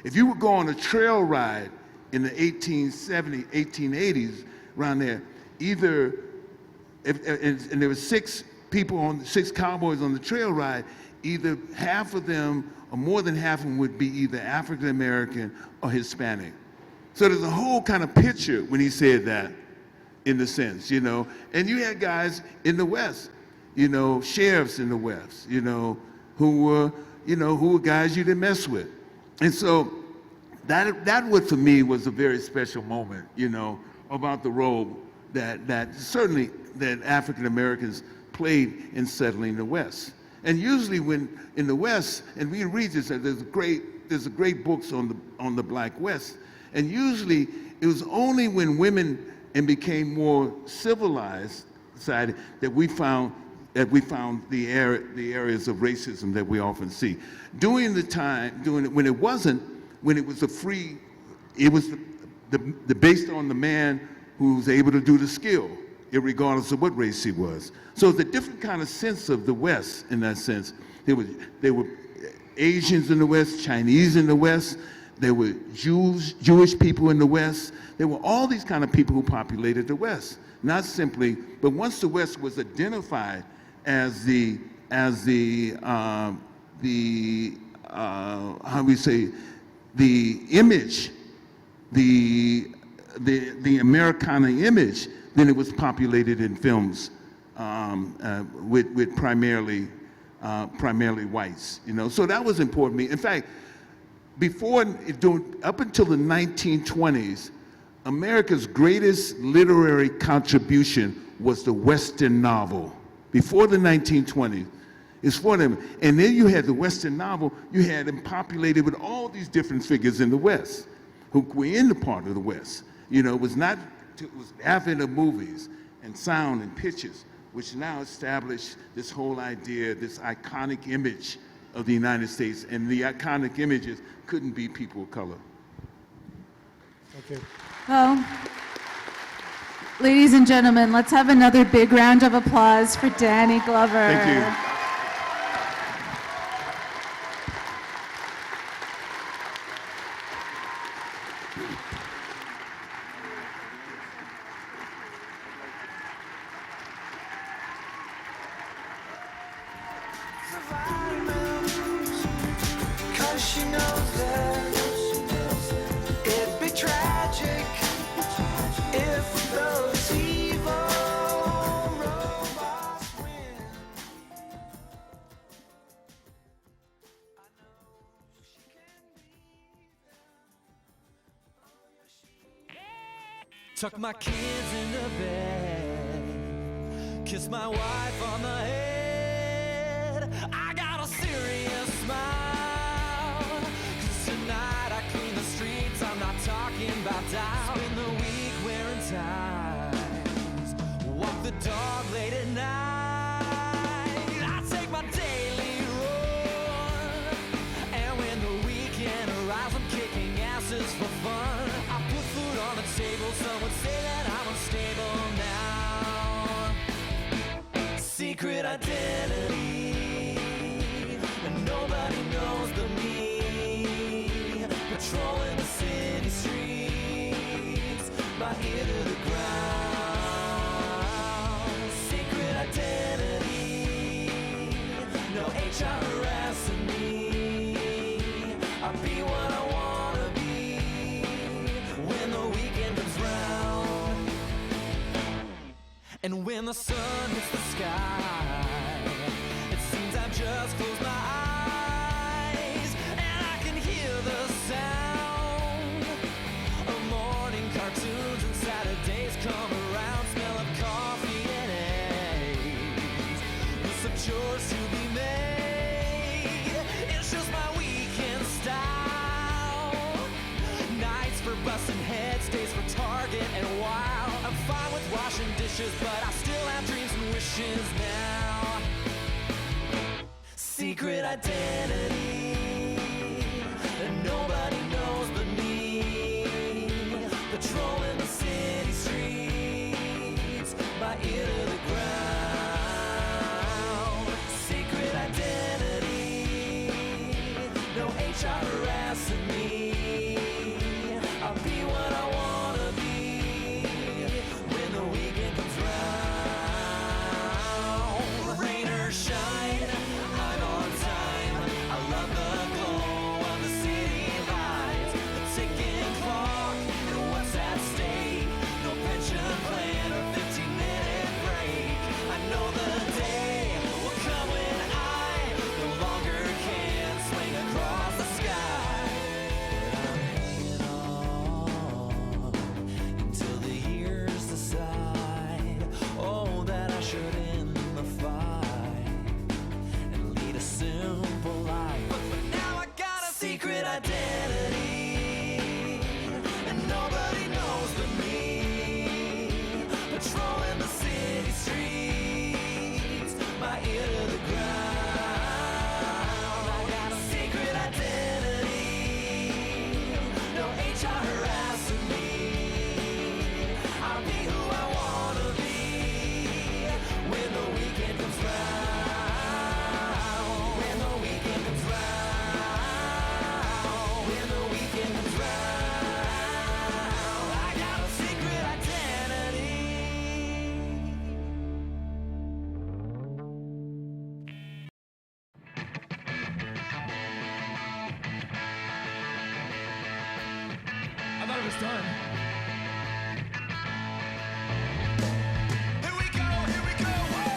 If you would go on a trail ride in the 1870s, 1880s, around there, and there were six cowboys on the trail ride, either half of them or more than half of them would be either African American or Hispanic. So there's a whole kind of picture when he said that, in the sense, And you had guys in the West, sheriffs in the West, who were guys you didn't mess with. And so that for me was a very special moment, about the role that certainly that African Americans played in settling the West. And usually when in the West, and we read this, there's great books on the Black West, and usually it was only when women became more civilized society that we found the areas of racism that we often see. When it was based on the man who was able to do the skill, regardless of what race he was. So it's a different kind of sense of the West in that sense. There were Asians in the West, Chinese in the West, there were Jewish people in the West. There were all these kind of people who populated the West. Not simply, but once the West was identified as the image, the Americana image, then it was populated in films with primarily whites. So that was important to me. In fact, up until the 1920s, America's greatest literary contribution was the Western novel. Before the 1920s, it's for them. And then you had the Western novel, you had them populated with all these different figures in the West who were in the part of the West. It was advent of movies and sound and pictures, which now established this whole idea, this iconic image of the United States. And the iconic images couldn't be people of color. Okay. Well, ladies and gentlemen, let's have another big round of applause for Danny Glover. Thank you. Tuck my kids into bed, kiss my wife on the head. I got a serious smile, 'cause tonight I clean the streets. I'm not talking about dial. Spend the week wearing ties, walk the dog late at night. I take my daily run, and when the weekend arrives, I'm kicking asses for fun. I put food on the table, some would say that I'm unstable now. Secret identity, and nobody knows but me. Patrolling the city streets, my ear to the ground. Secret identity, no HR harassing me. I'll be what I wanna be when the weekend comes round. And when the sun hits the sky, it seems I've just closed my eyes, and I can hear the sound of morning cartoons and Saturdays come around. Smell of coffee and eggs, with some chores to be made. It's just my weekend style. Nights for busting heads, days for Target and Wow. I'm fine with washing dishes, but I still have dreams and wishes now. Secret identity, and nobody knows but me. Patrolling the city streets, my ear to the ground. Secret identity, no HR harassing me. I'll be what I wanna be when the weekend comes round. Rain or shine, I'm on time. I love the glow of the city lights, the ticking clock, and what's at stake. No pension plan or 15-minute break. I know the day will come when I no longer can swing across the sky. But I'm hanging on until the years decide, oh, that I should end the fight and lead a simple life. But for now I got a secret identity, and nobody knows but me. Patrolling the city streets, my ear to the ground. I got a secret identity, no HR harassing me. I'll be who I wanna be when the weekend comes round. When the weekend comes round. When the weekend comes round. I got a secret identity. I thought it was done. Here we go, here we go. Woo!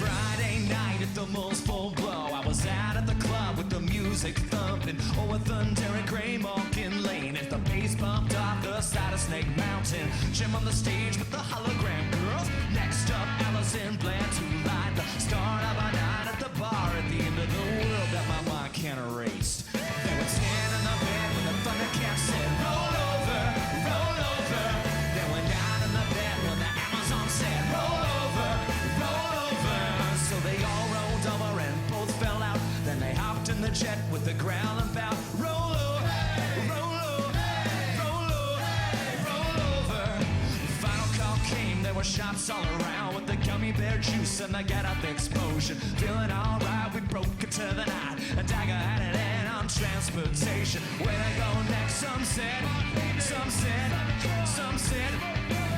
Friday night at the Moles full glow. I was out at the club with the music thumping. Oh, a thundering gray Malkin Lane. If the bass bumped off the side of Snake Mountain. Jim on the stage with the hologram girls. Next up, Allison Bland to light the start of a night at the bar at the end of the world that my mind can't erase. There were 10 in the bed when the Thundercats said, roll over, roll over. Then went down in the bed when the Amazon said, roll over, roll over. So they all rolled over and both fell out. Then they hopped in the jet with the ground about. Roll over, roll over, roll over, roll over. Final call came, there were shots all around with the gummy bear juice and the get up explosion. Feeling alright, we broke into the night. A dagger had it in on transportation. Where they go next? Some said, some said, some said.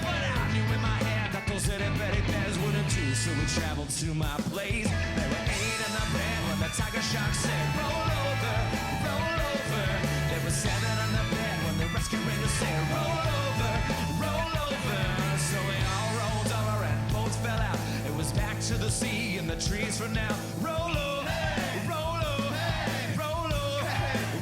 But I knew in my head that those itty bitty bears wouldn't do. So we traveled to my place. There were 8 in the bed when the tiger shark said, roll over, roll over. There were 7 in the bed when the rescue rangers said, roll over, roll over. So we all rolled over and both fell out. It was back to the sea and the the trees for now. Roll over, roll over, roll over,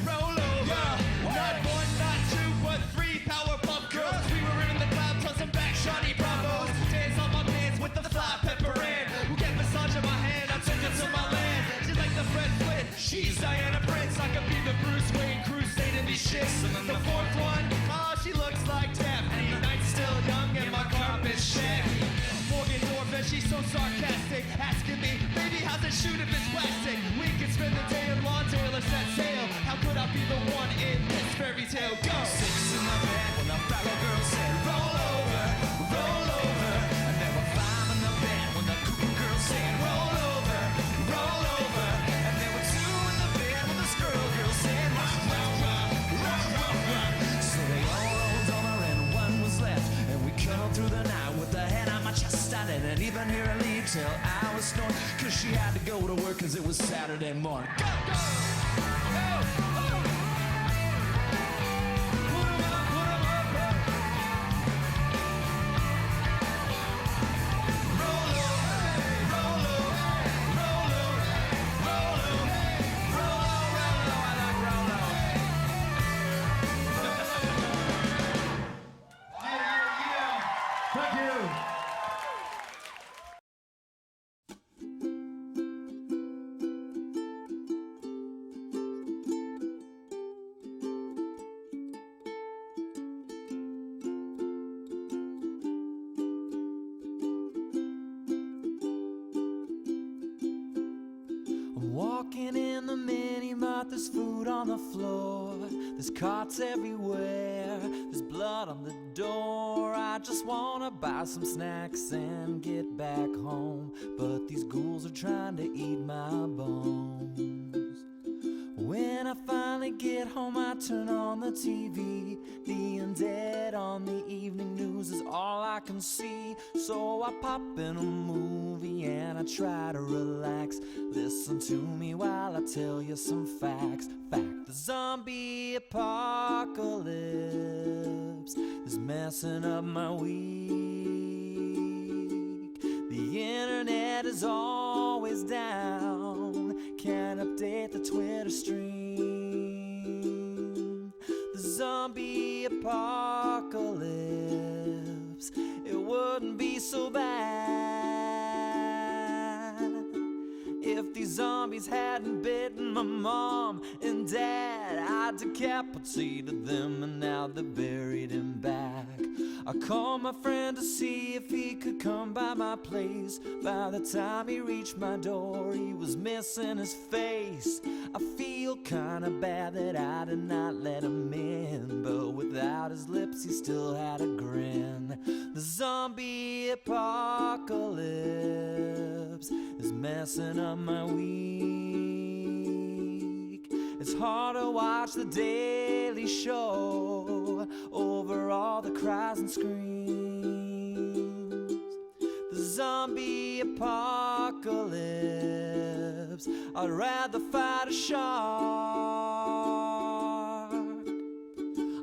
roll over. Not one, not two, but three Powerpuff Girls. We were in the cloud, plus some back shoddy Bravos. Dance on my pants with the fly pepper in. Who get massage in my hand? I took her to my land. She's like the Fred Flint, she's Diana Prince. I could be the Bruce Wayne crusading these shits. The fourth one, oh, she looks like Daphne. Night's still young and my carpet's shaggy. Morgan Dorfman, she's so sarcastic, asking me, baby, how's it shoot if it's plastic? We could spend the day in Lawn Taylor set sail. How could I be the one in this fairy tale? Go! 6 in my bed when the fellow girl said, roll over, roll over. And there were 5 in the bed when the cuckoo girl said, roll over, roll over. And there were 2 in the bed when the squirrel girl said, rock, rock, rock, rock, rock, rock. So they all rolled over and one was left. And we cuddled through the night with the head on my chest. I didn't even hear her leave till I was snoring, cause she had to go to work cause it was Saturday morning. Go, go! Thank you. I'm walking in the mini mart, there's food on the floor, there's carts everywhere, there's blood on the door. I just wanna buy some snacks and get back home, but these ghouls are trying to eat my bones. When I finally get home, I turn on the TV. The undead on the evening news is all I can see. So I pop in a movie and I try to relax. Listen to me while I tell you some facts. Fact, the zombie apocalypse is messing up my week. The internet is always down, can't update the Twitter stream. The zombie apocalypse, it wouldn't be so bad if these zombies hadn't bitten my mom and dad. I decapitated them and now they're buried in back. I called my friend to see if he could come by my place. By the time he reached my door, he was missing his face. I feel kinda bad that I did not let him in, but without his lips he still had a grin. The zombie apocalypse is messing up my week. It's hard to watch the Daily Show over all the cries and screams. The zombie apocalypse, I'd rather fight a shark.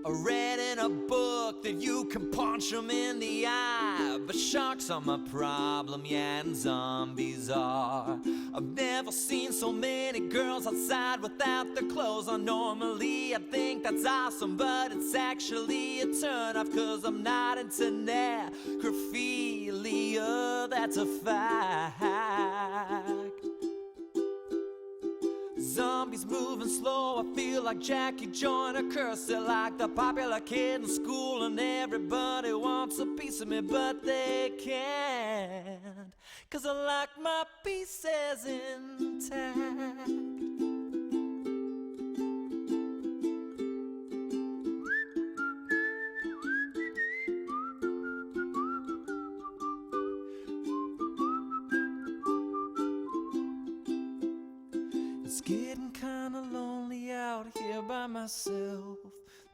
I read in a book that you can punch them in the eye, but sharks are my problem, yeah, and zombies are. I've never seen so many girls outside without their clothes on. Normally I think that's awesome, but it's actually a turn off, cause I'm not into necrophilia, that's a fact. Zombies moving slow, I feel like Jackie Joyner, cursed like the popular kid in school, and everybody wants a piece of me, but they can't, cause I like my pieces intact. It's getting kinda lonely out here by myself.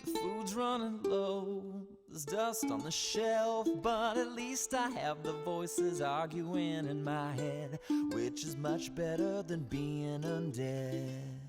The food's running low, there's dust on the shelf, but at least I have the voices arguing in my head, which is much better than being undead.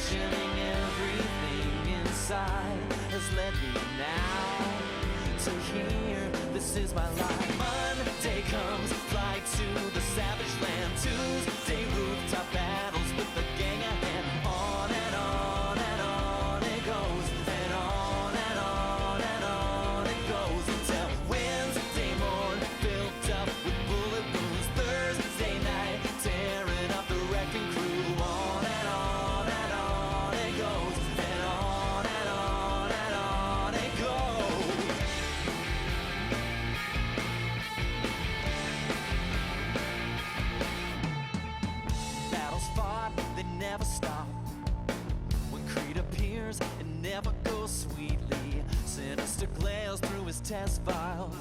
questioning everything inside has led me now to here. This is my life. Monday comes, fly to the savage land. Tuesday, rooftop battles with the gang ahead. On and on and on it goes, and on and on and on it goes until Wednesday morn, filled up with bullet wounds. Thursday night, tearing up the wrecking crew. On and on and on it goes, and on and on and on it goes. Battles fought, they never stop. When Creed appears, it never goes sweetly. Sinister glares through his test files.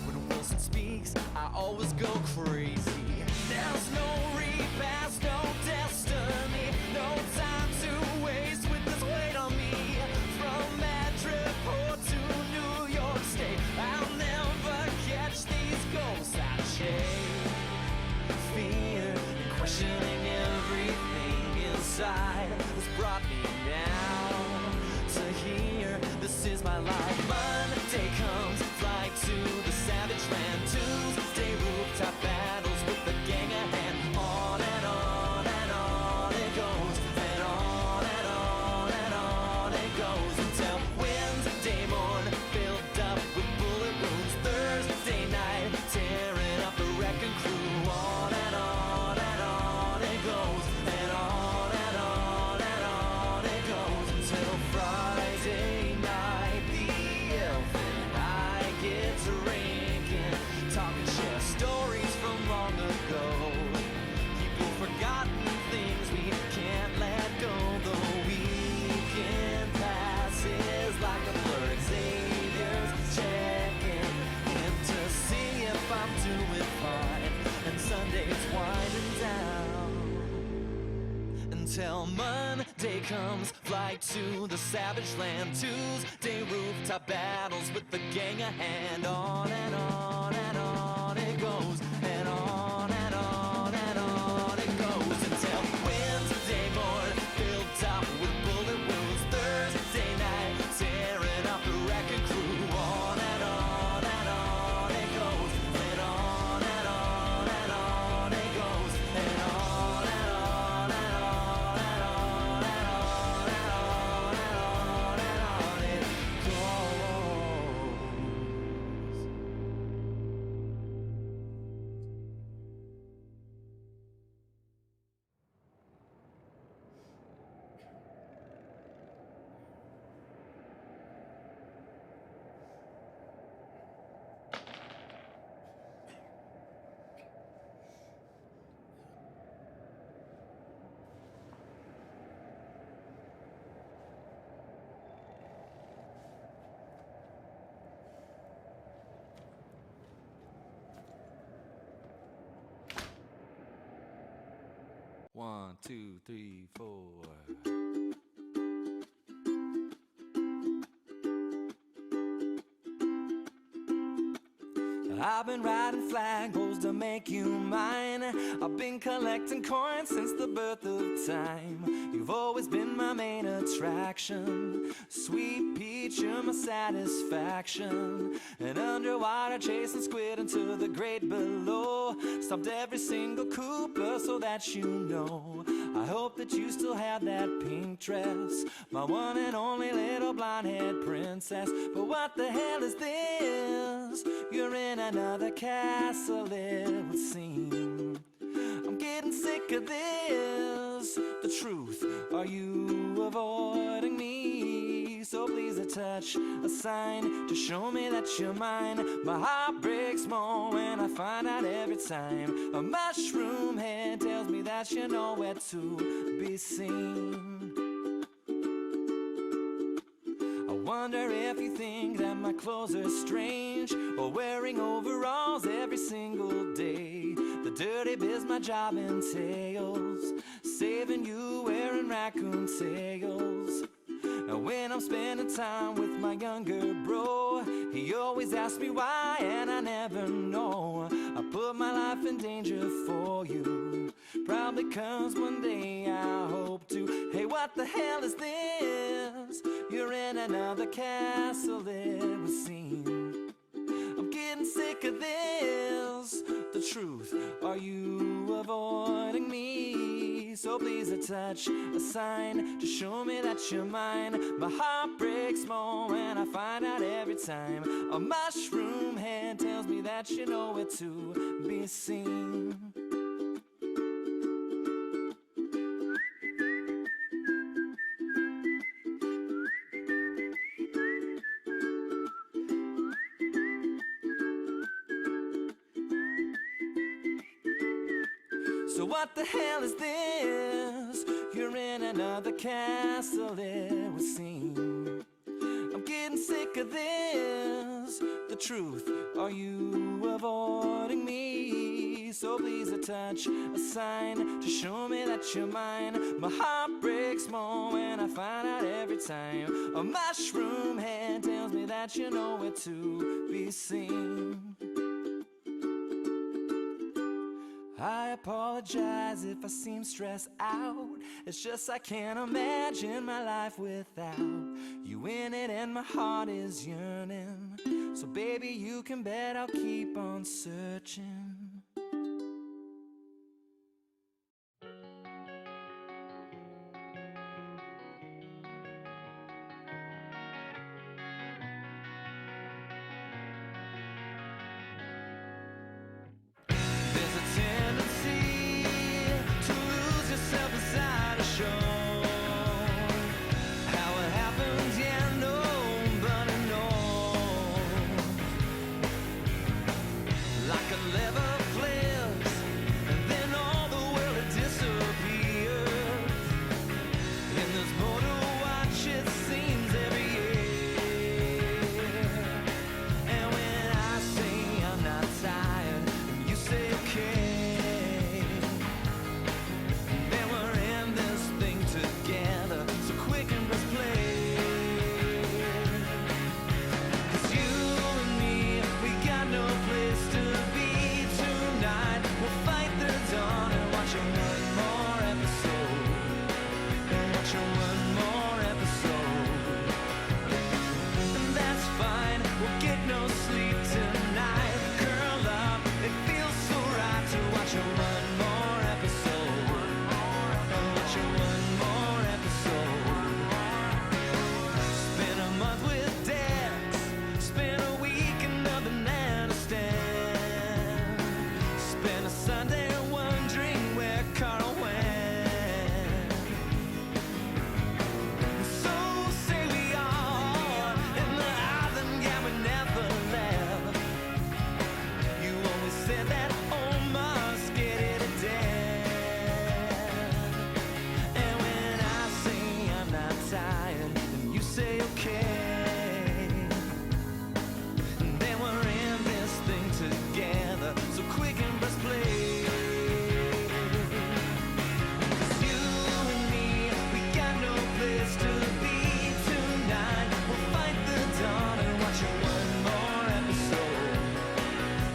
When Wilson speaks, I always go crazy. There's no repass, no destiny, no time to waste with this weight on me. From Madripoor to New York State, I'll never catch these ghosts I chase. Fear and questioning everything inside has brought me now to here. This is my life. Monday comes, fly to the savage land. Tuesday, rooftop battles with the gang ahead. On and on and on it goes, and on and on and on it goes until Wednesday morn, filled up with bullet wounds. Thursday night, tearing up the wrecking crew. On and on and on it goes, and on and on and on it goes until Friday night. The elf and I get to drinking, talking share stories from long ago. People forgotten things we can't let go. The weekend passes like a blur. Xavier's checking in to see if I'm doing fine, and Sunday's winding down until Monday comes, fly to the savage land. Tuesday, rooftop battles with the gang ahead. On and on and on it goes, and on and on and on it goes until Wednesday morn, filled up with bullet wounds. Thursday night, tearing up the wrecking crew. On and on and on it goes, and on and on and on it goes, and on and on and on and on and on and on and on and on it goes. 1, 2, 3, 4. I've been riding flagpoles to make you mine. I've been collecting coins since the birth of time. You've always been my main attraction. Sweet peach, you're my satisfaction. And underwater chasing squid into the great below. Stopped every single Cooper so that you know. I hope that you still have that pink dress, my one and only little blonde-haired princess. But what the hell is this? You're in another castle, it would seem. I'm getting sick of this. The truth, are you avoiding me? So please a touch, a sign to show me that you're mine. My heart breaks more when I find out every time. A mushroom head tells me that you're nowhere to be seen. I wonder if you think that my clothes are strange, or wearing overalls every single day. The dirty biz my job entails, saving you wearing raccoon tails. And when I'm spending time with my younger bro, he always asks me why, and I never know. I put my life in danger for you, probably 'cause one day I hope to. Hey, what what the hell is this? You're in another castle, it would seem. I'm getting sick of this. The truth, are you avoiding me? So please a touch, a sign to show me that you're mine. My heart breaks more when I find out every time. A mushroom hand tells me that you know where to be seen. So what the hell is this? You're in another castle, it would seem. I'm getting sick of this. The truth, are you avoiding me? So please a touch, a sign to show me that you're mine. My heart breaks more when I find out every time. A mushroom hand tells me that you know where to be seen. I apologize if I seem stressed out. It's just I can't imagine my life without you in it, and my heart is yearning. So baby, you can bet I'll keep on searching. There's a tendency to lose yourself inside a show. How it happens, yeah, nobody knows. Like a lever flips, and then all the world it disappears. And there's more to watch, it seems, every year. And when I say I'm not tired, you say okay. Then we're in this thing together, so quick and press play. 'Cause you and me, we got no place to be tonight. We'll fight the dawn and watch one more episode. And watch one more episode. And that's fine, we'll get no sleep tonight. Curl up, it feels so right to watch one more episode. Watch one more episode. Spend a month with dads, spend a week in Afghanistan. Spend a Sunday wondering where Carl went. So say we are in the island, yeah, we never left. You always said that home must get it dead. And when I say I'm not tired, then you say okay. And then we're in this thing together, so quick and press play. 'Cause you and me, we got no place to be tonight. We'll fight the dawn and watch one more episode.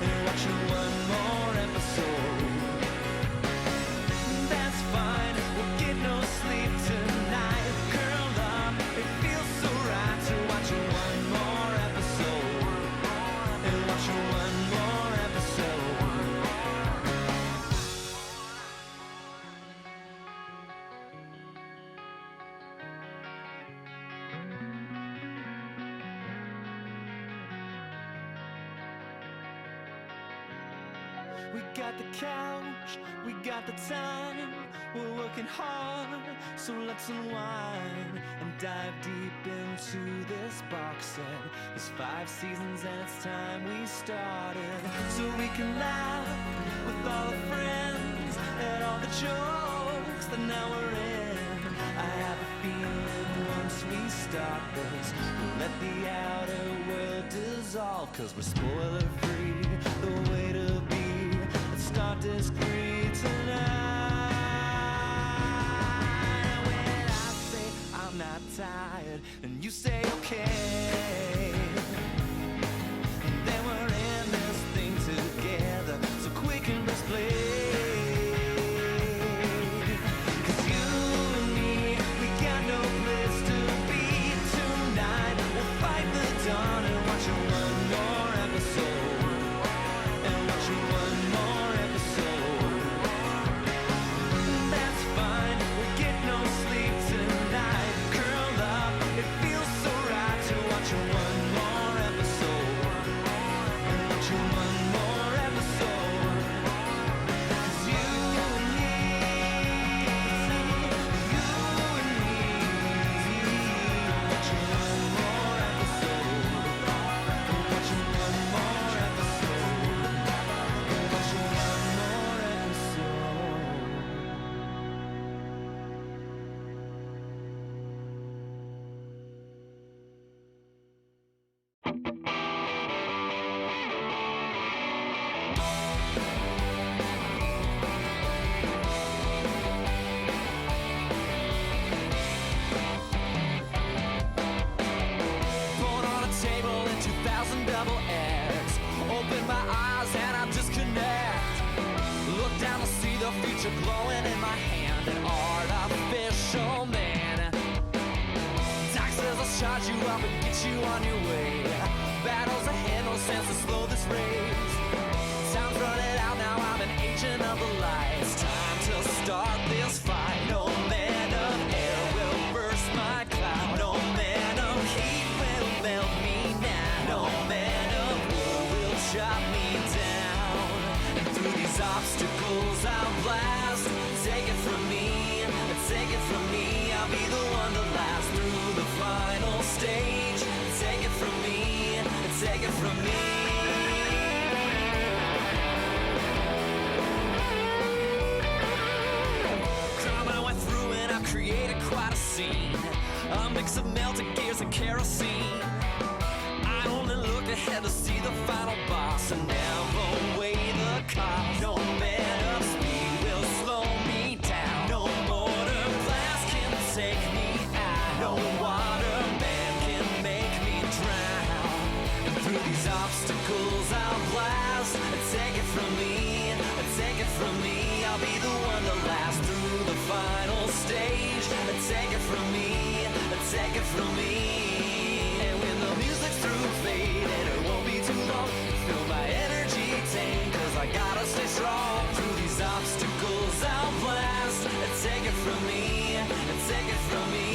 And watch one more episode. That's fine, we'll get no sleep tonight. Curled up, it feels so right to watch one more episode. And watch one more episode. We got the couch, we got the time. We're working hard, so let's unwind and dive deep into this box set. There's 5 seasons and it's time we started, so we can laugh with all the friends and all the jokes that now we're in. I have a feeling once we start this, we'll let the outer world dissolve. 'Cause we're spoiler free, the way to be. Let's start discreet tonight. And when I say I'm not tired, and you say okay, and then we're in this thing together, so quick and press play. 'Cause you and me, we on your way. Battles ahead, no sense to slow this race. Time's running out now, I'm an agent of the light. It's time to start this fight. No man of air will burst my cloud. No man of heat will melt me now. No man of wood will chop me down. And through these obstacles I'll blast. Take it from me, take it from me. I'll be the one to last through the final stage. Take it from me, take it from me. Crime I went through and I created quite a scene. A mix of melted gears and kerosene. I only looked ahead to see the final boss and never weigh the cost. No man of speed will slow me down. No mortar glass can take me out. No water man can make me drown. And through these obstacles I'll blast. Take it from me, take it from me. I'll be the one to last through the final stage. Take it from me, take it from me. And when the music's through fading, it won't be too long. Fill my energy tank, cause I gotta stay strong. Through these obstacles I'll blast. Take it from me, take it from me.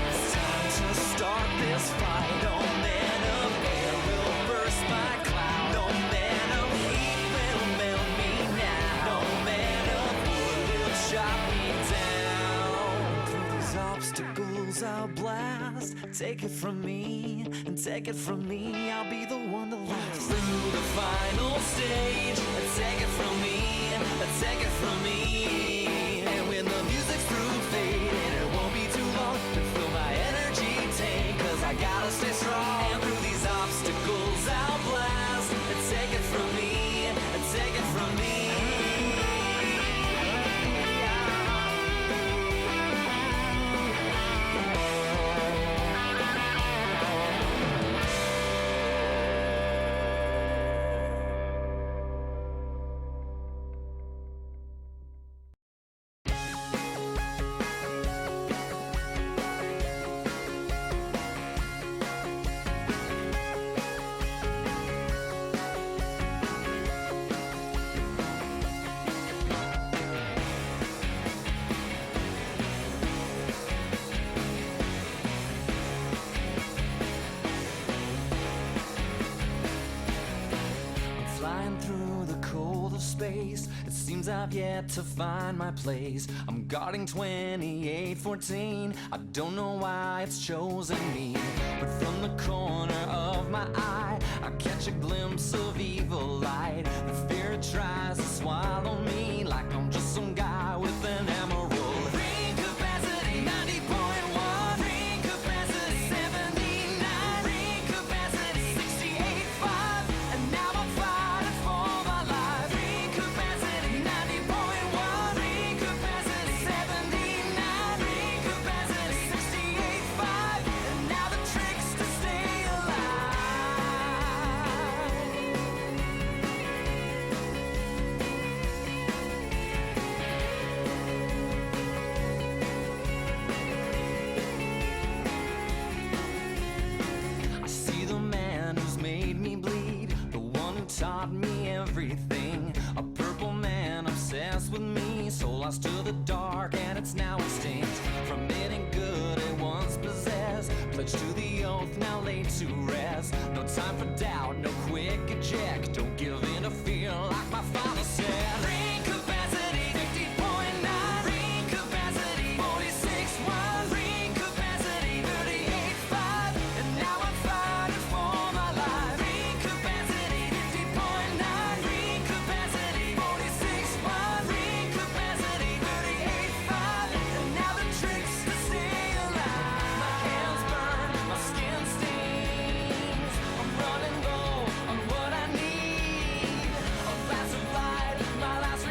It's time to start this fight. No man of air will burst my cloud. No man of heat will melt me now. No man of wood will chop me down. Through these obstacles I'll blast. Take it from me, and take it from me. I'll be the one to last through the final stage. Take it from me, take it from me. And when the music's through fading, it won't be too long to fill my energy tank, cause I gotta stay strong. And through these obstacles I'll blast. Take it from me, take it from me. Flying through the cold of space, it seems I've yet to find my place. I'm guarding 2814. I don't know why it's chosen me, but from the corner of my eye, I catch a glimpse of evil light. The fear it tries to swallow me like I'm just some guy with an emerald. Ring capacity 90.1. Ring capacity 79. Ring capacity 68.5. And now I'm fighting for my life. Ring capacity 90.1. Ring capacity 79. Ring capacity 68.5. And now the trick's to stay alive. I see the man who's made me bleed, the one who taught me everything. A purple man obsessed with me, so lost to the dark and it's now extinct. From any good it once possessed, pledged to the oath now laid to rest. No time for doubt, no quick eject. Don't give in to fear like my father said. Ring capacity 50.9. Ring capacity 46.1. Ring capacity 38.5. And now I'm fighting for my life. Ring capacity 50.9. Ring capacity 46.1. Ring capacity 38.5. And now the trick's to stay alive. My hands burn, my skin stings. I'm running low on what I need. A glass of light, my last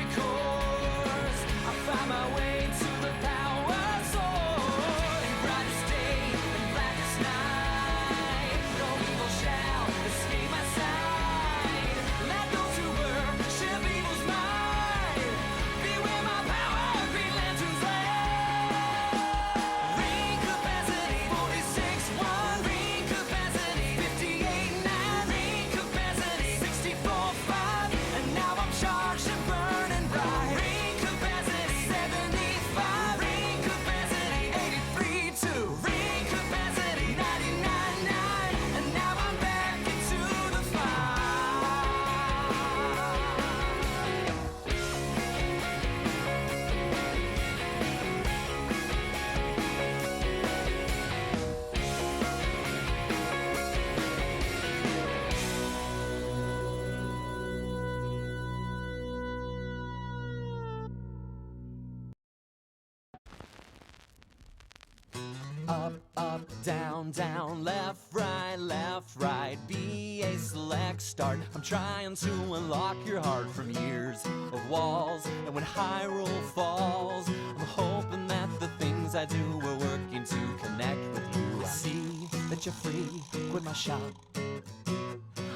down, down, left, right, BA select start. I'm trying to unlock your heart from years of walls, and when Hyrule falls, I'm hoping that the things I do are working to connect with you. I see that you're free, quit my shop.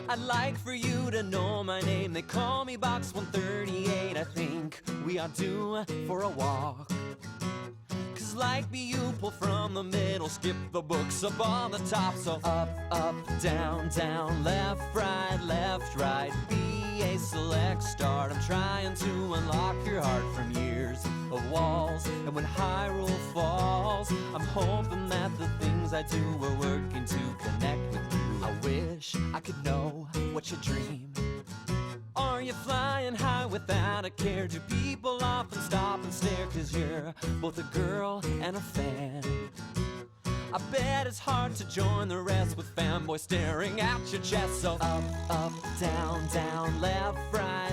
I'd like for you to know my name. They call me Box 138. I think we are due for a walk. Cause like me, you pull from the middle, skip the books up on the top. So up, down, down, left, right, BA select start. I'm trying to unlock your heart from years of walls, and when Hyrule falls, I'm hoping that the things I do are working to connect with you. I wish I could know what you dream. Are you flying high without a care? Do people often stop and stare? Cause you're both a girl and a fan. I bet it's hard to join the rest with fanboys staring at your chest. So up, down, down, left, right,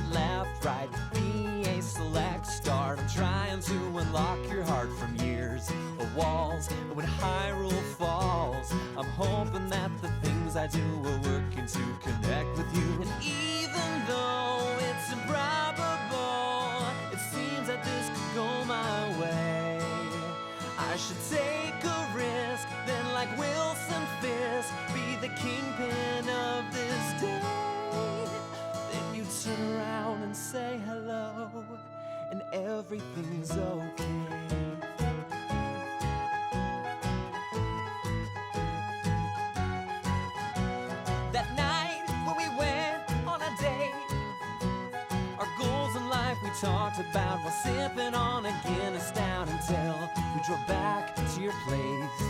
BA select start. I'm trying to unlock your heart from years of walls, and when Hyrule falls, I'm hoping that the things I do are working to connect with you. And even though it's improbable, it seems that this could go my way. I should take a risk, then like Wilson Fisk, be the kingpin of this day. Then you turn around and say hello, and everything's okay. That night when we went on a date, our goals in life we talked about while sipping on a Guinness down until we drove back to your place.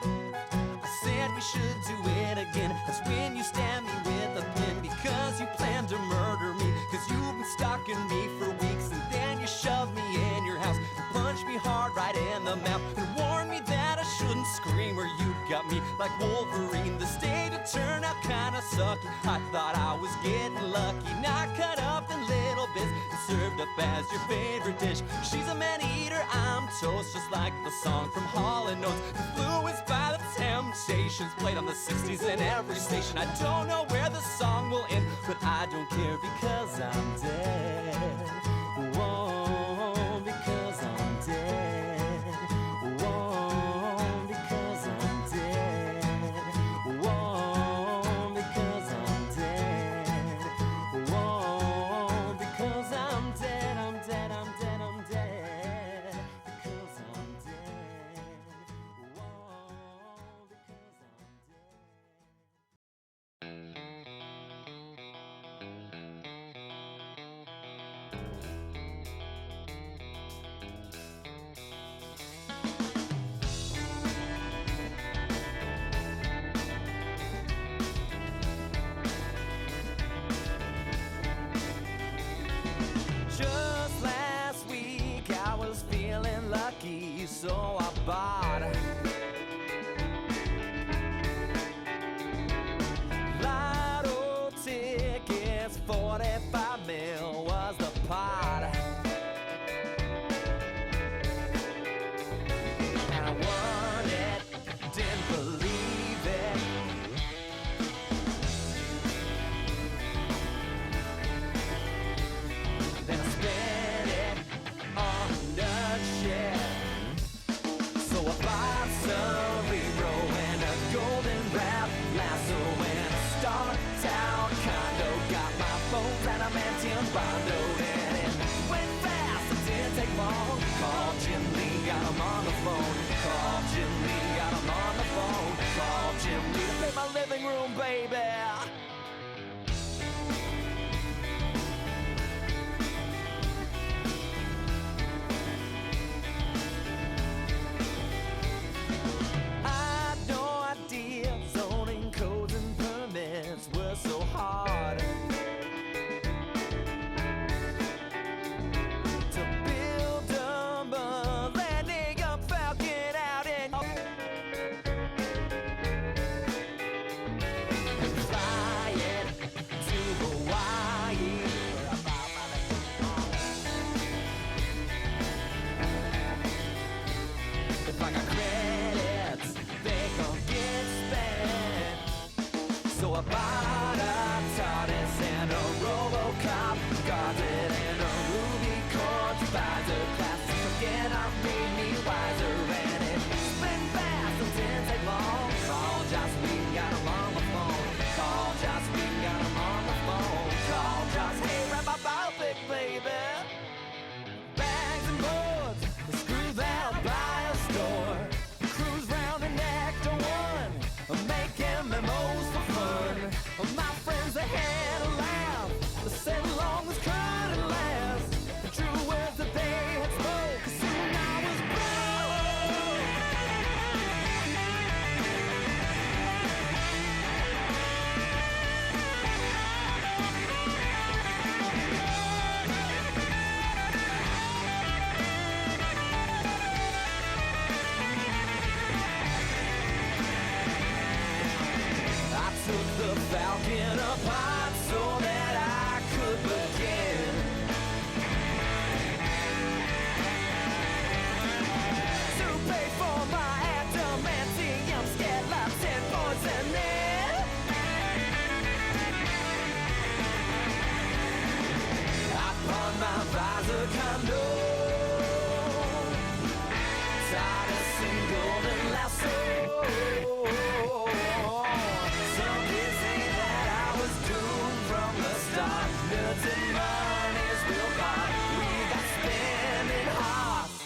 I said we should do it again. That's when you stabbed me with a pin, because you planned to murder me, cause you've been stalking me for weeks. And then you shoved me in your house and punched me hard right in the mouth and warned me that I shouldn't scream or you'd gut me like Wolverine. This day to turn out kinda sucked. I thought I was getting lucky, not cut up in little bits and served up as your favorite dish. She's a man-eater, I'm toast, just like the song from Hall & Oates. Influenced by the Temptations, played on the 60s in every station. I don't know where the song will end, but I don't care because I'm dead. Whoa, because I'm dead. Whoa, because I'm dead. Whoa, because I'm dead. Whoa, because I'm dead. I'm dead, I'm dead, I'm dead. Because I'm dead. Whoa, because I'm dead. Just last week I was feeling lucky, so I bought lotto tickets. 45 mil was the pot, and I won it, didn't believe it. Then I spent it on nut shit. So I bought some Vero and a golden wrap lasso and a Star Town condo. Got my bones and a mansion bondo, and it went fast, it didn't take long. Called Jim Lee, got him on the phone. Called Jim Lee, got him on the phone. Called Jim Lee to pay my living room, baby. I had no idea zoning codes and permits were so hard to build them, landing a falcon out in and fly a bottom TARDIS and a RoboCop, guarded in a ruby quartz visor. Classic again, I've made me wiser, and it spin fast and didn't take long. Call Joss, we got him on the phone. Call Joss, we got him on the phone. Call Joss, hey, rap about big baby. Bags and boards, the screws out by a store. Cruise round in Ecto 1, making memos for fun. My friends, they had a laugh. They said long as couldn't last. The true words that they had spoke. Soon I was broke. I took the Falcon apart so that I could begin to pay for my adamantium skeleton poisoning. I pawned my visor condo, TARDIS and golden lasso. Some kids say that I was doomed from the start. Nerds and money's real part. We got spinning hearts.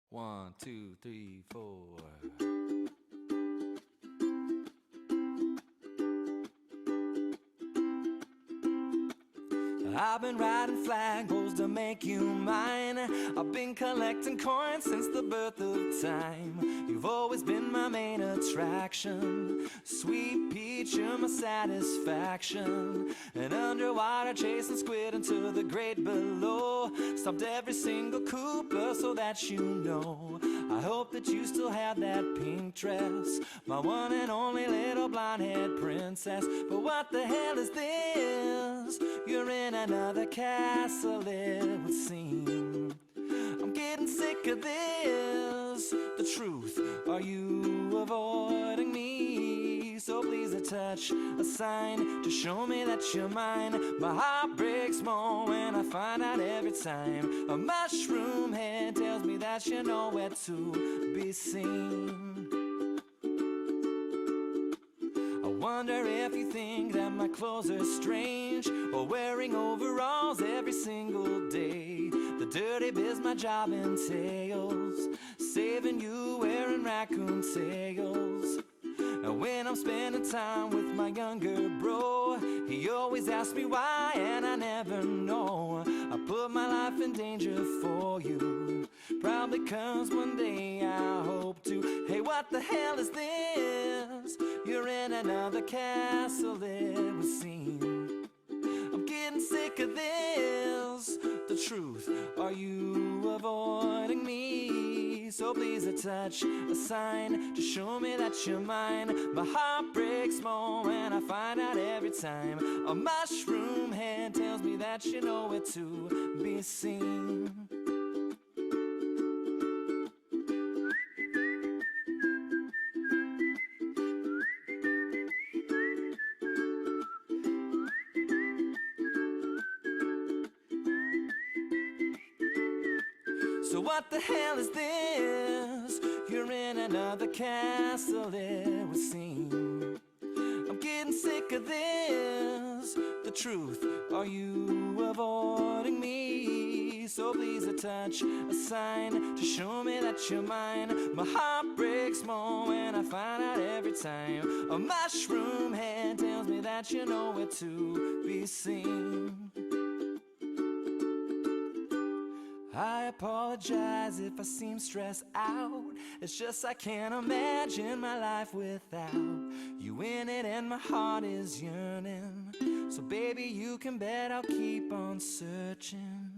One, two, three, four. I've been riding flagpoles to make you mine. I've been collecting coins since the birth of time. You've always been my main attraction. Sweet peach, you're my satisfaction. And underwater chasing squid into the great below. Stopped every single Cooper so that you know. I hope that you still have that pink dress, my one and only little blonde-haired princess. But what the hell is this? You're in another castle, it would seem. I'm getting sick of this. The truth, are you avoiding me? So please a touch, a sign to show me that you're mine. My heart breaks more when I find out every time. A mushroom head tells me that you're nowhere to be seen. I wonder if you think that my clothes are strange, or wearing overalls every single day. The dirty biz my job entails, saving you wearing raccoon tails. And when I'm spending time with my younger bro, he always asks me why, and I never know. I put my life in danger for you, probably 'cause one day I hope to. Hey, what the hell is this? You're in another castle, it would seem. I'm getting sick of this. The truth, are you avoiding me? So please a touch, a sign to show me that you're mine. My heart breaks more when I find out every time. A mushroom head tells me that you're nowhere to be seen. So what the hell is this? You're in another castle, it would seem. I'm getting sick of this. The truth, are you avoiding me? So please a touch, a sign to show me that you're mine. My heart breaks more when I find out every time. A mushroom head tells me that you're nowhere to be seen. I apologize if I seem stressed out. It's just I can't imagine my life without you in it, and my heart is yearning. So baby, you can bet I'll keep on searching.